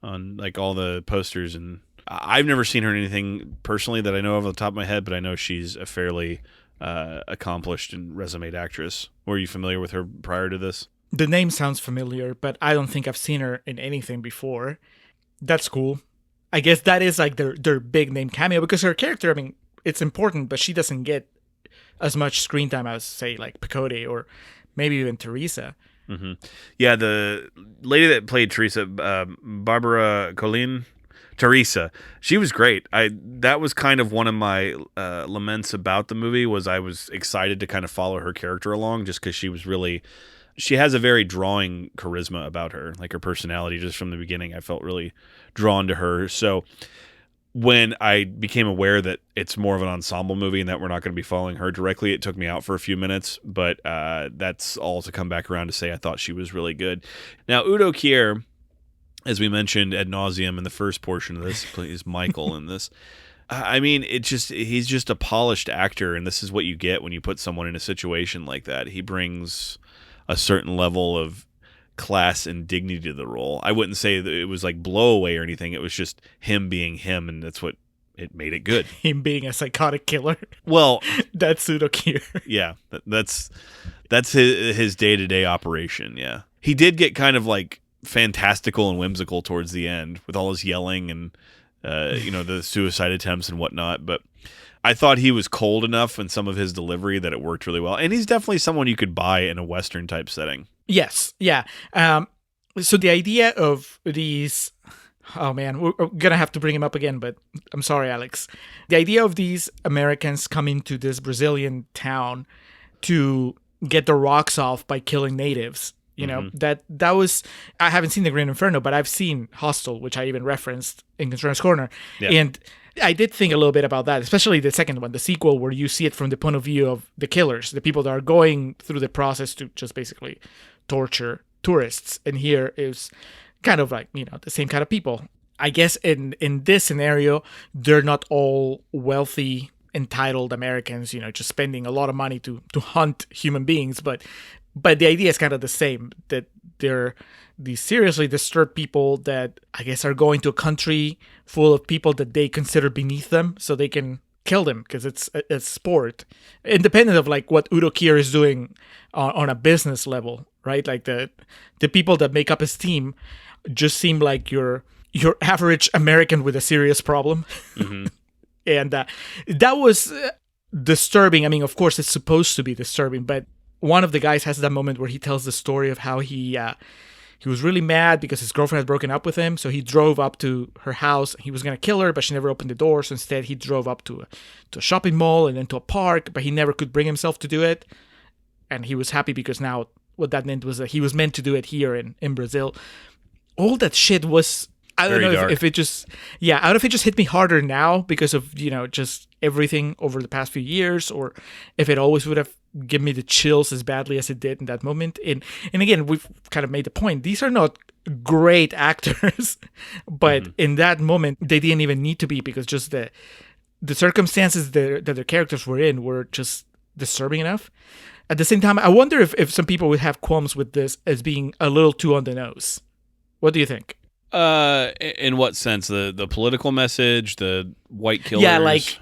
on like all the posters. And I've never seen her in anything personally that I know of on the top of my head, but I know she's a fairly accomplished and resumed actress. Were you familiar with her prior to this? The name sounds familiar, but I don't think I've seen her in anything before. That's cool. I guess that is like their big name cameo, because her character, I mean, it's important, but she doesn't get as much screen time as, say, like Pecote or maybe even Teresa. Mm-hmm. Yeah, the lady that played Teresa, Barbara Colleen, Teresa, she was great. That was kind of one of my laments about the movie, was I was excited to kind of follow her character along, just because she has a very drawing charisma about her, like her personality just from the beginning. I felt really drawn to her. So when I became aware that it's more of an ensemble movie and that we're not going to be following her directly, it took me out for a few minutes, but that's all to come back around to say I thought she was really good. Now, Udo Kier, as we mentioned ad nauseum in the first portion of this, plays Michael in this. I mean, he's just a polished actor, and this is what you get when you put someone in a situation like that. He brings a certain level of class and dignity to the role. I wouldn't say that it was like blow away or anything. It was just him being him, and that's what it made it good. Him being a psychotic killer. Well, that's Udo Kier. Yeah, that's his day-to-day operation. Yeah, he did get kind of like fantastical and whimsical towards the end with all his yelling and the suicide attempts and whatnot. But I thought he was cold enough in some of his delivery that it worked really well. And he's definitely someone you could buy in a Western type setting. Yes, yeah. So the idea of these, oh man, we're gonna have to bring him up again, but I'm sorry, Alex. The idea of these Americans coming to this Brazilian town to get the rocks off by killing natives. You know, that was, I haven't seen The Green Inferno, but I've seen Hostel, which I even referenced in Contrarians Corner. Yeah. And I did think a little bit about that, especially the second one, the sequel, where you see it from the point of view of the killers, the people that are going through the process to just basically torture tourists. And here is kind of like, the same kind of people. I guess in this scenario, they're not all wealthy, entitled Americans, just spending a lot of money to hunt human beings, but the idea is kind of the same, that they're these seriously disturbed people that I guess are going to a country full of people that they consider beneath them so they can kill them because it's a sport, independent of like what Udo Kier is doing on a business level, right? Like the people that make up his team just seem like your average American with a serious problem. Mm-hmm. And that was disturbing. I mean, of course, it's supposed to be disturbing, but one of the guys has that moment where he tells the story of how he was really mad because his girlfriend had broken up with him. So he drove up to her house. He was going to kill her, but she never opened the door. So instead, he drove up to a shopping mall and then to a park, but he never could bring himself to do it. And he was happy because now what that meant was that he was meant to do it here in Brazil. All that shit was... I don't know if it just, I don't know if it just hit me harder now because of, just everything over the past few years, or if it always would have given me the chills as badly as it did in that moment. And again, we've kind of made the point. These are not great actors, but in that moment, they didn't even need to be because just the circumstances that their characters were in were just disturbing enough. At the same time, I wonder if some people would have qualms with this as being a little too on the nose. What do you think? In what sense? The political message, the white killers? Yeah, like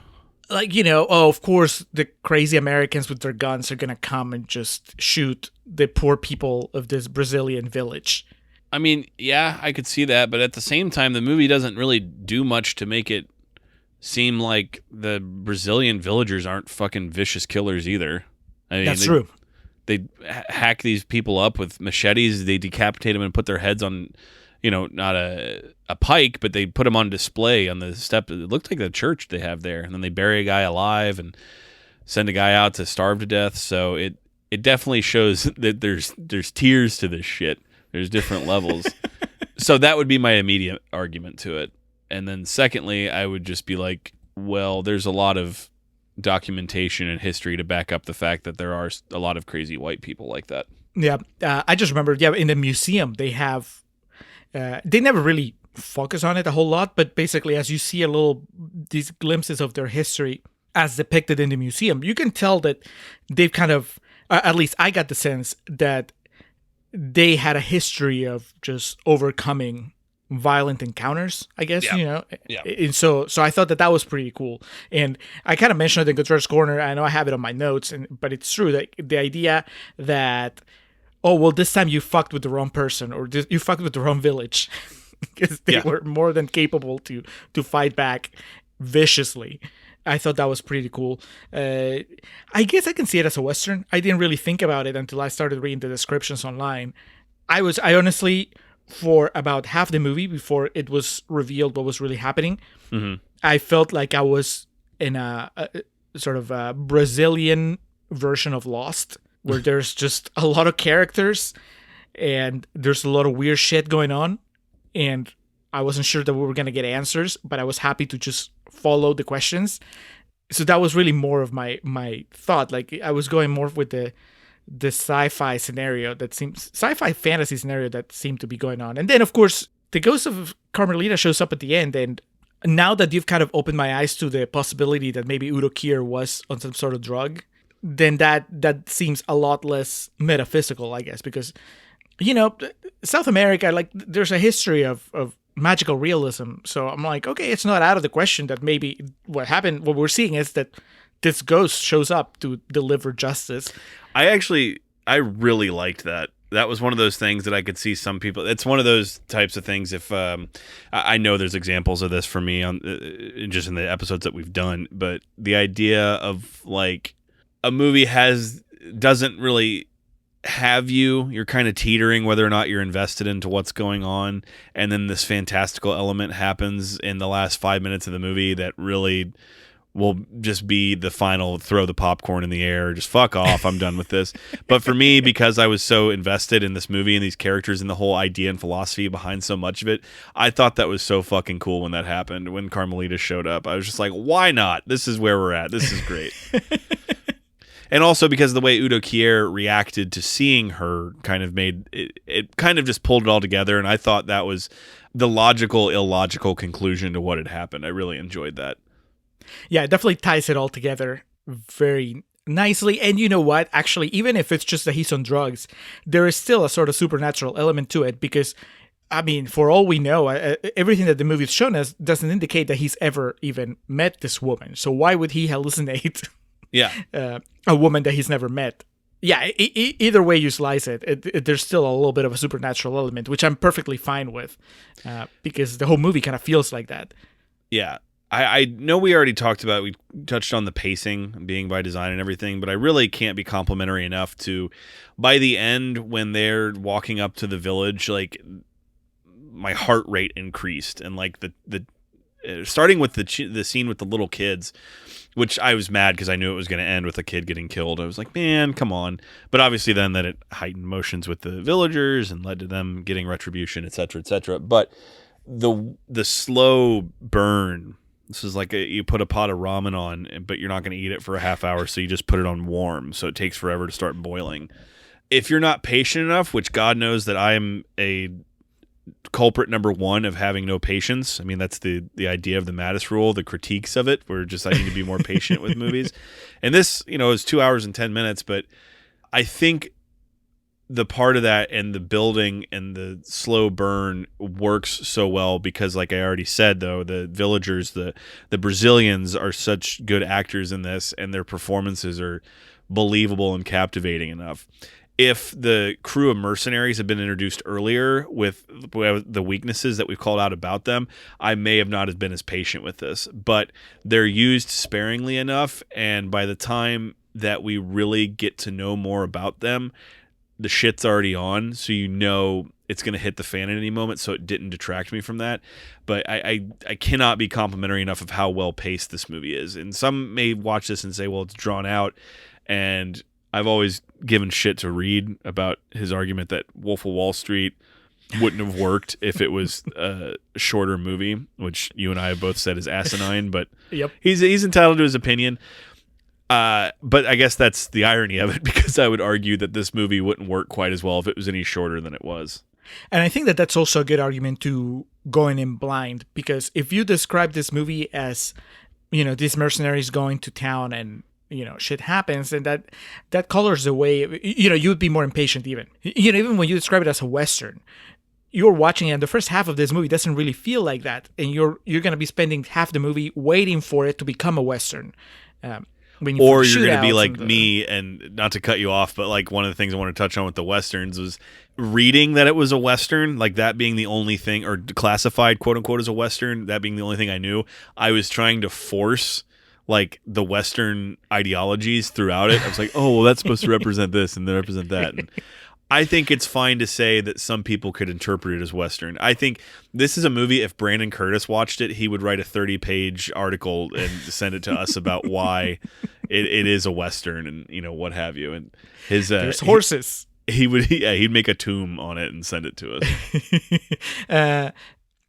of course the crazy Americans with their guns are gonna come and just shoot the poor people of this Brazilian village. I mean, yeah, I could see that, but at the same time, the movie doesn't really do much to make it seem like the Brazilian villagers aren't fucking vicious killers either. I mean, that's true. They hack these people up with machetes. They decapitate them and put their heads on, not a pike, but they put them on display on the step. It looked like the church they have there. And then they bury a guy alive and send a guy out to starve to death. So it definitely shows that there's tiers to this shit. There's different levels. So that would be my immediate argument to it. And then secondly, I would just be like, well, there's a lot of documentation and history to back up the fact that there are a lot of crazy white people like that. Yeah. I just remembered, in the museum, they have... they never really focus on it a whole lot, but basically as you see these glimpses of their history as depicted in the museum, you can tell that they've kind of, at least I got the sense that they had a history of just overcoming violent encounters, I guess, Yeah. And so I thought that was pretty cool. And I kind of mentioned it in Contrarians Corner. I know I have it on my notes, but it's true that the idea that, oh, well, this time you fucked with the wrong person, or you fucked with the wrong village, because they were more than capable to fight back viciously. I thought that was pretty cool. I guess I can see it as a Western. I didn't really think about it until I started reading the descriptions online. I honestly, for about half the movie, before it was revealed what was really happening, I felt like I was in a sort of a Brazilian version of Lost, where there's just a lot of characters and there's a lot of weird shit going on. And I wasn't sure that we were going to get answers, but I was happy to just follow the questions. So that was really more of my thought. Like I was going more with the sci-fi scenario sci-fi fantasy scenario that seemed to be going on. And then of course the ghost of Carmelita shows up at the end, and now that you've kind of opened my eyes to the possibility that maybe Udo Kier was on some sort of drug, then that seems a lot less metaphysical, I guess, because South America, like there's a history of magical realism. So I'm like, okay, it's not out of the question that maybe what we're seeing is that this ghost shows up to deliver justice. I really liked that. That was one of those things that I could see some people. It's one of those types of things. If I know there's examples of this for me on just in the episodes that we've done, but the idea of like a movie doesn't really have you're kind of teetering whether or not you're invested into what's going on, and then this fantastical element happens in the last 5 minutes of the movie that really will just be the final throw the popcorn in the air, just fuck off, I'm done with this. But for me, because I was so invested in this movie and these characters and the whole idea and philosophy behind so much of it, I thought that was so fucking cool when that happened, when Carmelita showed up. I was just like, why not? This is where we're at. This is great. And also because the way Udo Kier reacted to seeing her kind of made it kind of just pulled it all together, and I thought that was the logical, illogical conclusion to what had happened. I really enjoyed that. Yeah, it definitely ties it all together very nicely. And you know what? Actually, even if it's just that he's on drugs, there is still a sort of supernatural element to it because, I mean, for all we know, everything that the movie's shown us doesn't indicate that he's ever even met this woman. So why would he hallucinate a woman that he's never met? Yeah, either way you slice it, there's still a little bit of a supernatural element, which I'm perfectly fine with because the whole movie kind of feels like that. Yeah. I know we already we touched on the pacing being by design and everything, but I really can't be complimentary enough to, by the end, when they're walking up to the village, like my heart rate increased, and like the starting with the scene with the little kids, which I was mad because I knew it was going to end with a kid getting killed. I was like, man, come on. But obviously then that it heightened emotions with the villagers and led to them getting retribution, et cetera, et cetera. But the slow burn. This is like you put a pot of ramen on, but you're not going to eat it for a half hour, so you just put it on warm, so it takes forever to start boiling. If you're not patient enough, which God knows that I am a culprit number one of having no patience. I mean, that's the idea of the Mattis rule, the critiques of it, where just I need to be more patient with movies. And this, is 2 hours and 10 minutes, but I think the part of that and the building and the slow burn works so well because, like I already said, though, the villagers, the Brazilians are such good actors in this, and their performances are believable and captivating enough. If the crew of mercenaries had been introduced earlier with the weaknesses that we've called out about them, I may have not been as patient with this. But they're used sparingly enough, and by the time that we really get to know more about them, the shit's already on, so it's going to hit the fan at any moment, so it didn't detract me from that. But I cannot be complimentary enough of how well-paced this movie is. And some may watch this and say, well, it's drawn out, and I've always given shit to Reed about his argument that Wolf of Wall Street wouldn't have worked if it was a shorter movie, which you and I have both said is asinine, but Yep. he's entitled to his opinion. But I guess that's the irony of it, because I would argue that this movie wouldn't work quite as well if it was any shorter than it was. And I think that that's also a good argument to going in blind, because if you describe this movie as, these mercenaries going to town and, shit happens, and that colors the way, you would be more impatient even. Even when you describe it as a Western, you're watching it and the first half of this movie doesn't really feel like that. And you're going to be spending half the movie waiting for it to become a Western. Or you're going to be like me, and not to cut you off, but like one of the things I want to touch on with the Westerns was reading that it was a Western, like that being the only thing, or classified quote unquote as a Western, that being the only thing I knew. I was trying to force like the Western ideologies throughout it. I was like, oh, well, that's supposed to represent this and then represent that. And I think it's fine to say that some people could interpret it as Western. I think this is a movie, if Brandon Curtis watched it, he would write a 30-page article and send it to us about why it is a Western and, what have you. And there's horses. He'd make a tomb on it and send it to us.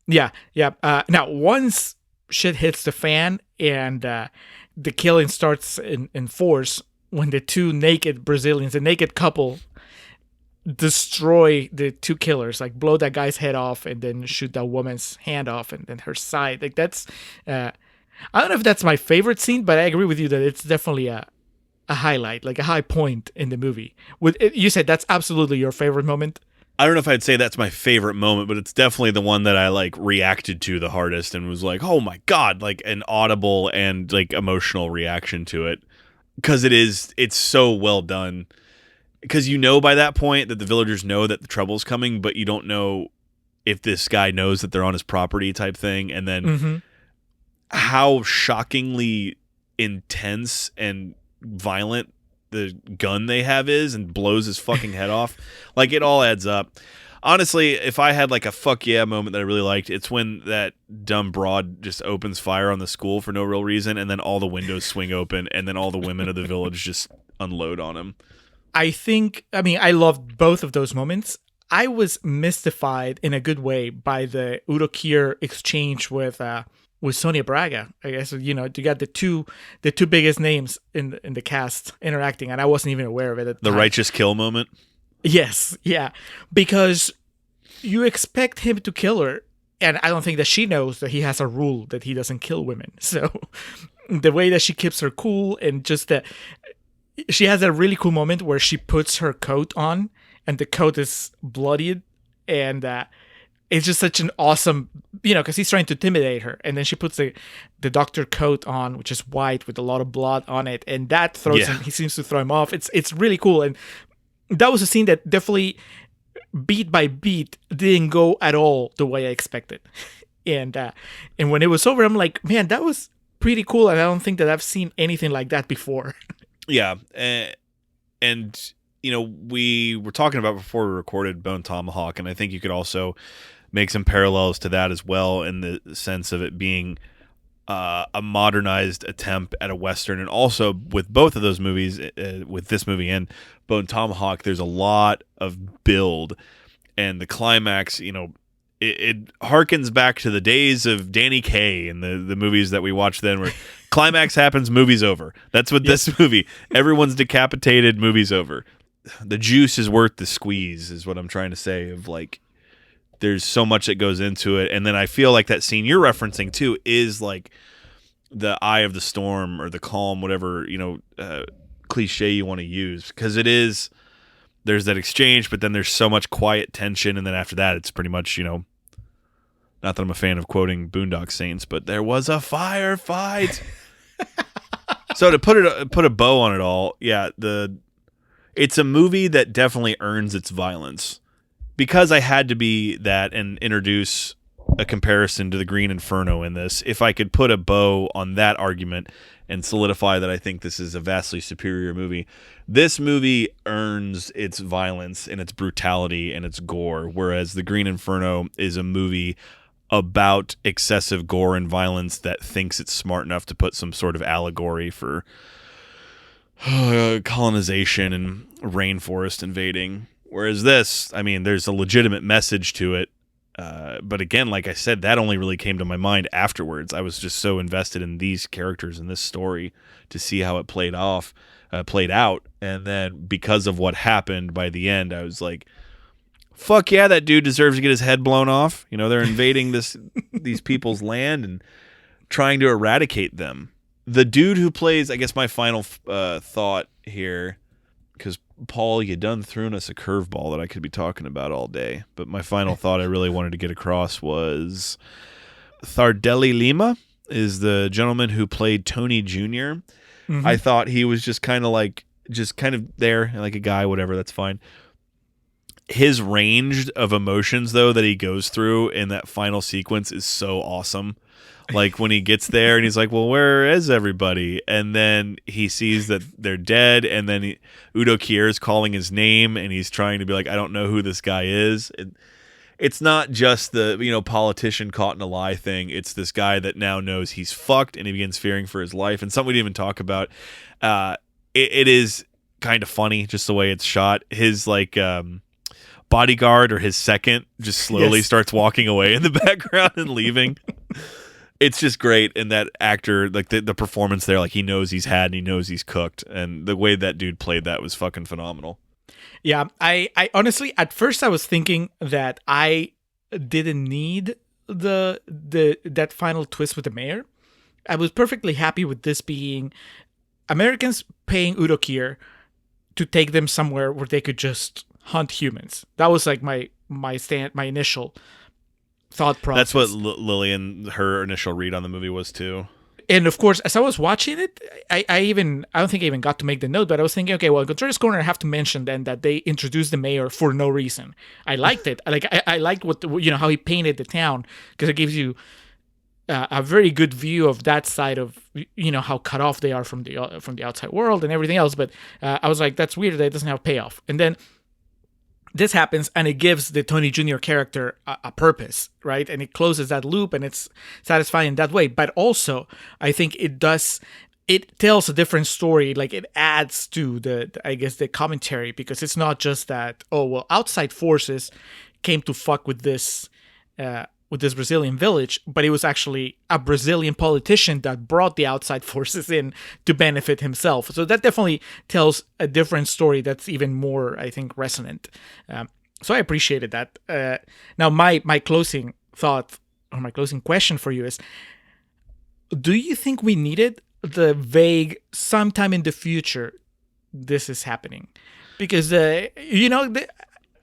Yeah, yeah. Now, once shit hits the fan and the killing starts in force, when the two naked Brazilians, the naked couple, destroy the two killers, like blow that guy's head off and then shoot that woman's hand off and then her side. Like that's, I don't know if that's my favorite scene, but I agree with you that it's definitely a highlight, like a high point in the movie. You said that's absolutely your favorite moment. I don't know if I'd say that's my favorite moment, but it's definitely the one that I like reacted to the hardest and was like, oh my God, like an audible and like emotional reaction to it. Because it's so well done. Because you know by that point that the villagers know that the trouble's coming, but you don't know if this guy knows that they're on his property type thing. And then how shockingly intense and violent the gun they have is and blows his fucking head off. Like, it all adds up. Honestly, if I had like a fuck yeah moment that I really liked, it's when that dumb broad just opens fire on the school for no real reason, and then all the windows swing open, and then all the women of the village just unload on him. I loved both of those moments. I was mystified in a good way by the Udo Kier exchange with Sonia Braga. I guess, you got the two biggest names in the cast interacting, and I wasn't even aware of it at the time. Righteous kill moment. Yes, yeah, because you expect him to kill her, and I don't think that she knows that he has a rule that he doesn't kill women. So the way that she keeps her cool, and just that she has a really cool moment where she puts her coat on, and the coat is bloodied, and it's just such an awesome, because he's trying to intimidate her, and then she puts the doctor coat on, which is white with a lot of blood on it, and that throws him. He seems to throw him off. It's really cool, and that was a scene that definitely, beat by beat, didn't go at all the way I expected, and when it was over, I'm like, man, that was pretty cool, and I don't think that I've seen anything like that before. Yeah, and we were talking about before we recorded Bone Tomahawk, and I think you could also make some parallels to that as well, in the sense of it being a modernized attempt at a Western. And also with both of those movies, with this movie and Bone Tomahawk, there's a lot of build, and the climax, it harkens back to the days of Danny Kaye and the movies that we watched then, where climax happens, movie's over. That's what this movie, everyone's decapitated, movie's over. The juice is worth the squeeze, is what I'm trying to say, of like, there's so much that goes into it. And then I feel like that scene you're referencing too is like the eye of the storm, or the calm, whatever, cliche you want to use, because there's that exchange, but then there's so much quiet tension, and then after that it's pretty much, not that I'm a fan of quoting Boondock Saints, but there was a firefight. So to put a bow on it all, yeah, it's a movie that definitely earns its violence. Because I had to be that and introduce a comparison to the Green Inferno in this, if I could put a bow on that argument and solidify that I think this is a vastly superior movie, this movie earns its violence and its brutality and its gore, whereas the Green Inferno is a movie about excessive gore and violence that thinks it's smart enough to put some sort of allegory for colonization and rainforest invading. Whereas this, there's a legitimate message to it. But again, like I said, that only really came to my mind afterwards. I was just so invested in these characters and this story to see how it played out. And then because of what happened by the end, I was like, fuck yeah, that dude deserves to get his head blown off. They're invading these people's land and trying to eradicate them. The dude who plays, I guess my final thought here, because Paul, you done thrown us a curveball that I could be talking about all day. But my final thought I really wanted to get across was Thardelli Lima is the gentleman who played Tony Jr. Mm-hmm. I thought he was just kind of there, like a guy, whatever, that's fine. His range of emotions, though, that he goes through in that final sequence is so awesome. Like when he gets there and he's like, well, where is everybody? And then he sees that they're dead, and then Udo Kier is calling his name, and he's trying to be like, I don't know who this guy is. It's not just the politician caught in a lie thing. It's this guy that now knows he's fucked, and he begins fearing for his life. And something we didn't even talk about. It is kind of funny just the way it's shot. His bodyguard or his second just slowly Yes. starts walking away in the background and leaving. It's just great. And that actor, like the performance there, like he knows he's had and he knows he's cooked. And the way that dude played that was fucking phenomenal. Yeah, I honestly, at first I was thinking that I didn't need that final twist with the mayor. I was perfectly happy with this being Americans paying Udo Kier to take them somewhere where they could just hunt humans. That was like my initial thought process. That's what Lillian, her initial read on the movie was too. And of course, as I was watching it, I don't think I even got to make the note, but I was thinking, okay, well, in Contrarians Corner, I have to mention then that they introduced the mayor for no reason. I liked it. I liked how he painted the town, because it gives you a very good view of that side of how cut off they are from the outside world and everything else. But I was like, that's weird that it doesn't have payoff. And then this happens, and it gives the Tony Jr. character a purpose, right? And it closes that loop, and it's satisfying in that way. But also, I think it tells a different story. Like, it adds to the commentary, because it's not just that, oh, well, outside forces came to fuck with this Brazilian village, but it was actually a Brazilian politician that brought the outside forces in to benefit himself. So that definitely tells a different story that's even more, I think, resonant. So I appreciated that. Now, my closing thought, or my closing question for you is, do you think we needed the vague sometime in the future this is happening? Because, I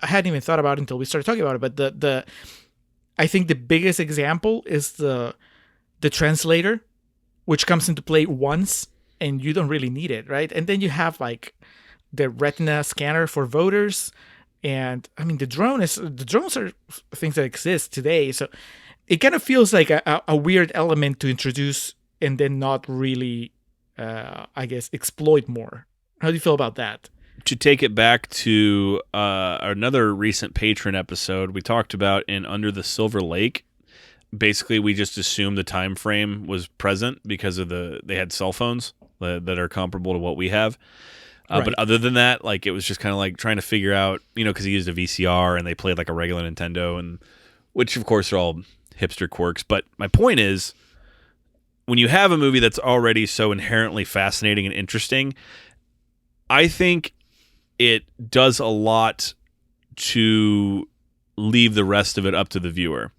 hadn't even thought about it until we started talking about it, but I think the biggest example is the translator, which comes into play once and you don't really need it, right? And then you have like the retina scanner for voters, and I mean the drones are things that exist today, so it kind of feels like a weird element to introduce and then not really, I guess, exploit more. How do you feel about that? To take it back to another recent patron episode, we talked about in Under the Silver Lake. Basically, we just assumed the time frame was present because of they had cell phones that are comparable to what we have. Right. But other than that, like, it was just kind of like trying to figure out, because he used a VCR and they played like a regular Nintendo, and which of course are all hipster quirks. But my point is, when you have a movie that's already so inherently fascinating and interesting, I think it does a lot to leave the rest of it up to the viewer.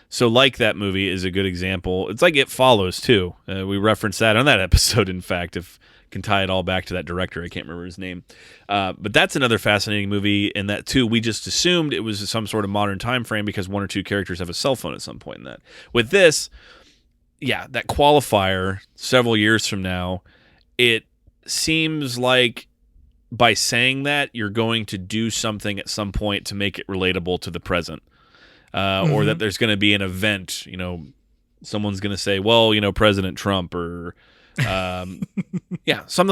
So like that movie is a good example. It's like It Follows too. We referenced that on that episode, in fact, if I can tie it all back to that director. I can't remember his name. But that's another fascinating movie in that too. We just assumed it was some sort of modern time frame because one or two characters have a cell phone at some point in that. With this, yeah, that qualifier several years from now, it seems like by saying that, you're going to do something at some point to make it relatable to the present. Or that there's going to be an event, someone's going to say, well, President Trump, or something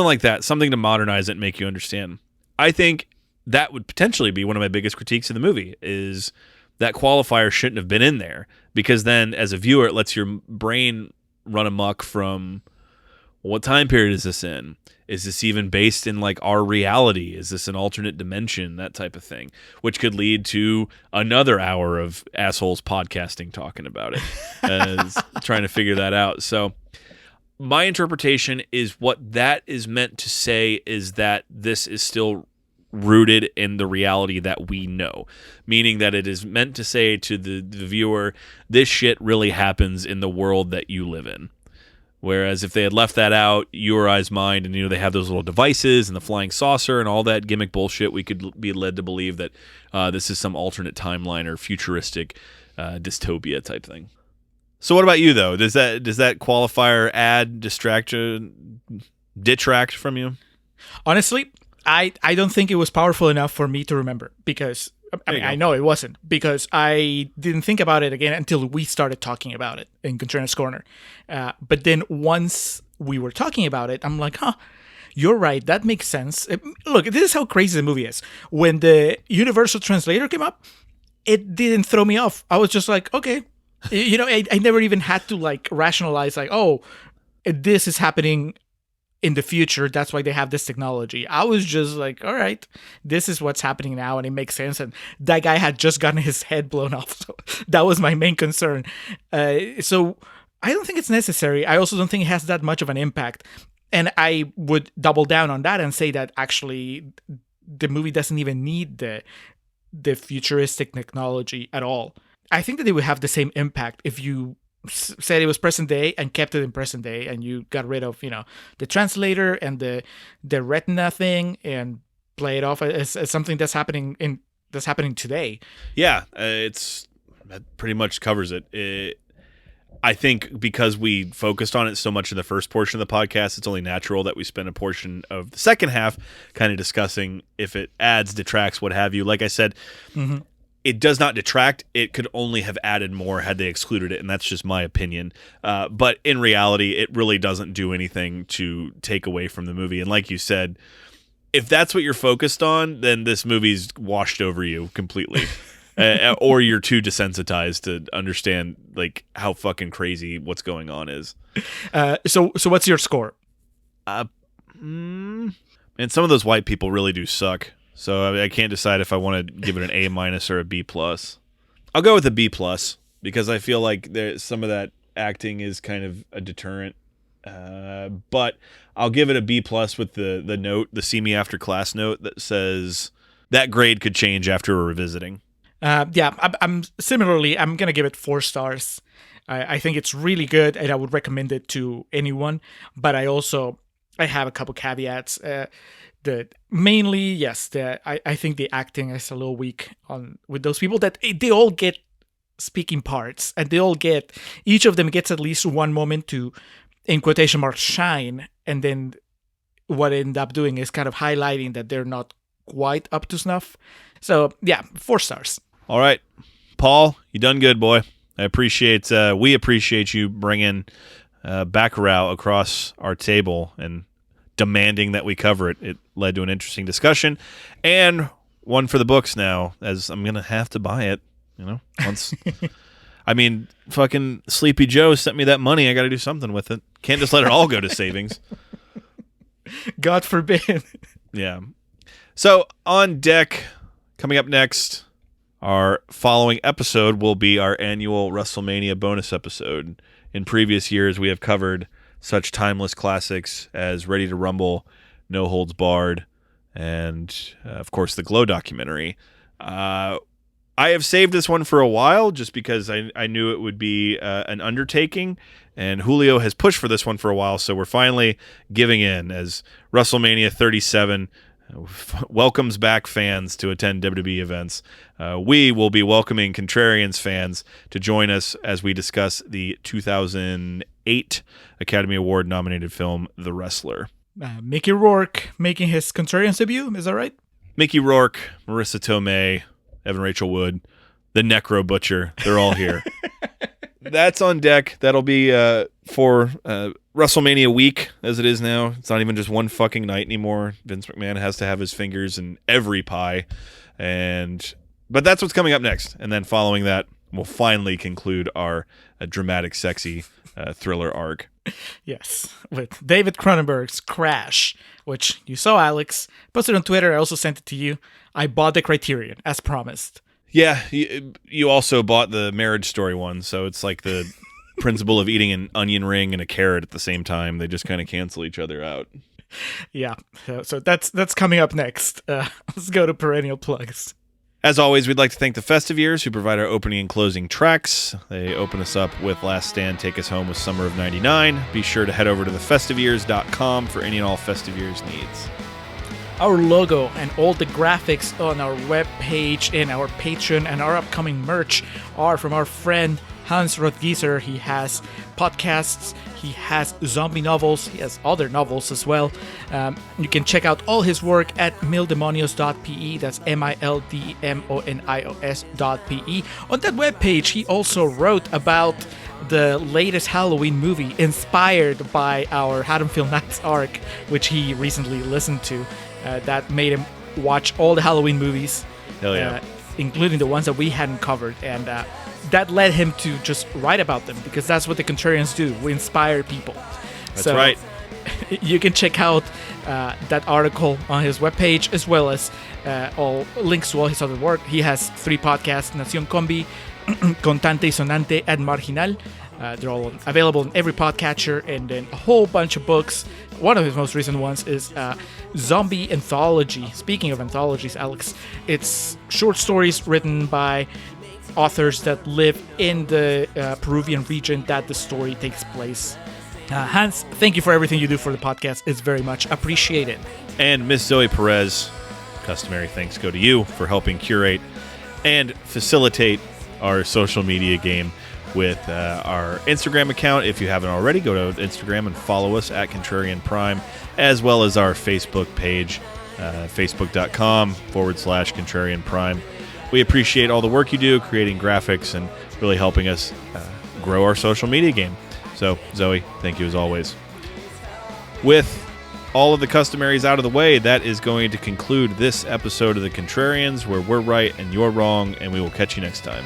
like that, something to modernize it and make you understand. I think that would potentially be one of my biggest critiques of the movie, is that qualifier shouldn't have been in there, because then as a viewer, it lets your brain run amok from, what time period is this in? Is this even based in like our reality? Is this an alternate dimension? That type of thing, which could lead to another hour of assholes podcasting talking about it, trying to figure that out. So my interpretation is what that is meant to say is that this is still rooted in the reality that we know, meaning that it is meant to say to the viewer, this shit really happens in the world that you live in. Whereas if they had left that out, you or I's mind, and they have those little devices and the flying saucer and all that gimmick bullshit, we could be led to believe that this is some alternate timeline or futuristic dystopia type thing. So what about you though? Does that qualifier detract from you? Honestly, I don't think it was powerful enough for me to remember, because I know it wasn't, because I didn't think about it again until we started talking about it in Contrarians Corner. But then once we were talking about it, I'm like, you're right. That makes sense. Look, this is how crazy the movie is. When the Universal Translator came up, it didn't throw me off. I was just like, okay. I never even had to like rationalize like, oh, this is happening in the future, that's why they have this technology. I was just like, all right, this is what's happening now, and it makes sense. And that guy had just gotten his head blown off, so that was my main concern. So I don't think it's necessary. I also don't think it has that much of an impact. And I would double down on that and say that actually the movie doesn't even need the futuristic technology at all. I think that it would have the same impact if you said it was present day and kept it in present day, and you got rid of the translator and the retina thing and play it off as something that's happening today. Yeah, that pretty much covers it. I think because we focused on it so much in the first portion of the podcast, it's only natural that we spend a portion of the second half kind of discussing if it adds, detracts, what have you. Like I said, it does not detract. It could only have added more had they excluded it, and that's just my opinion. But in reality, it really doesn't do anything to take away from the movie. And like you said, if that's what you're focused on, then this movie's washed over you completely. Or you're too desensitized to understand like how fucking crazy what's going on is. So what's your score? And some of those white people really do suck. So I can't decide if I want to give it an A- or a B+. I'll go with a B+, because I feel like some of that acting is kind of a deterrent. But I'll give it a B+ with the note, the see me after class note that says that grade could change after a revisiting. I'm similarly, I'm going to give it 4 stars. I think it's really good, and I would recommend it to anyone. But I have a couple caveats. That mainly, yes, I think the acting is a little weak with those people. That they all get speaking parts, and each of them gets at least one moment to, in quotation marks, shine, and then what I end up doing is kind of highlighting that they're not quite up to snuff. So yeah, 4 stars. All right, Paul, you done good, boy. We appreciate you bringing Bacurau across our table and demanding that we cover it. It led to an interesting discussion and one for the books now, as I'm going to have to buy it, once. I mean, fucking Sleepy Joe sent me that money. I got to do something with it. Can't just let it all go to savings. God forbid. Yeah. So on deck, coming up next, our following episode will be our annual WrestleMania bonus episode. In previous years, we have covered such timeless classics as Ready to Rumble, No Holds Barred, and, of course, the Glow documentary. I have saved this one for a while just because I knew it would be an undertaking, and Julio has pushed for this one for a while, so we're finally giving in as WrestleMania 37 welcomes back fans to attend WWE events. We will be welcoming Contrarians fans to join us as we discuss the 2008 Academy Award nominated film The Wrestler. Mickey Rourke making his Contrarians debut, is that right? Mickey Rourke, Marissa Tomei, Evan Rachel Wood, the Necro Butcher. They're all here. That's on deck. That'll be for WrestleMania week, as it is now. It's not even just one fucking night anymore. Vince McMahon has to have his fingers in every pie. But that's what's coming up next. And then following that, we'll finally conclude our dramatic, sexy thriller arc. Yes, with David Cronenberg's Crash, which you saw, Alex. Posted on Twitter. I also sent it to you. I bought the Criterion, as promised. Yeah, you also bought the Marriage Story one, so it's like the principle of eating an onion ring and a carrot at the same time. They just kind of cancel each other out. Yeah, so that's coming up next. Let's go to Perennial Plugs. As always, we'd like to thank the Festive Years who provide our opening and closing tracks. They open us up with Last Stand, Take Us Home with Summer of 99. Be sure to head over to thefestiveyears.com for any and all Festive Years needs. Our logo and all the graphics on our webpage and our Patreon and our upcoming merch are from our friend Hans Rothgieser. He has podcasts, he has zombie novels, he has other novels as well. You can check out all his work at mildemonios.pe. That's MILDEMONIOS.pe. On that webpage, he also wrote about the latest Halloween movie inspired by our Haddonfield Nights arc, which he recently listened to. That made him watch all the Halloween movies, Hell yeah. Including the ones that we hadn't covered. And that led him to just write about them, because that's what the Contrarians do. We inspire people. That's right. You can check out that article on his webpage, as well as all links to all his other work. He has 3 podcasts: Nación Combi, Contante y Sonante, and Marginal. They're all available in every podcatcher, and then a whole bunch of books. One of his most recent ones is Zombie Anthology. Speaking of anthologies, Alex, it's short stories written by authors that live in the Peruvian region that the story takes place. Hans, thank you for everything you do for the podcast. It's very much appreciated. And Miss Zoe Perez, customary thanks go to you for helping curate and facilitate our social media game with our Instagram account. If you haven't already, go to Instagram and follow us at Contrarian Prime, as well as our Facebook page, facebook.com/Contrarian Prime. We appreciate all the work you do, creating graphics and really helping us grow our social media game. So, Zoe, thank you as always. With all of the customaries out of the way, that is going to conclude this episode of The Contrarians, where we're right and you're wrong, and we will catch you next time.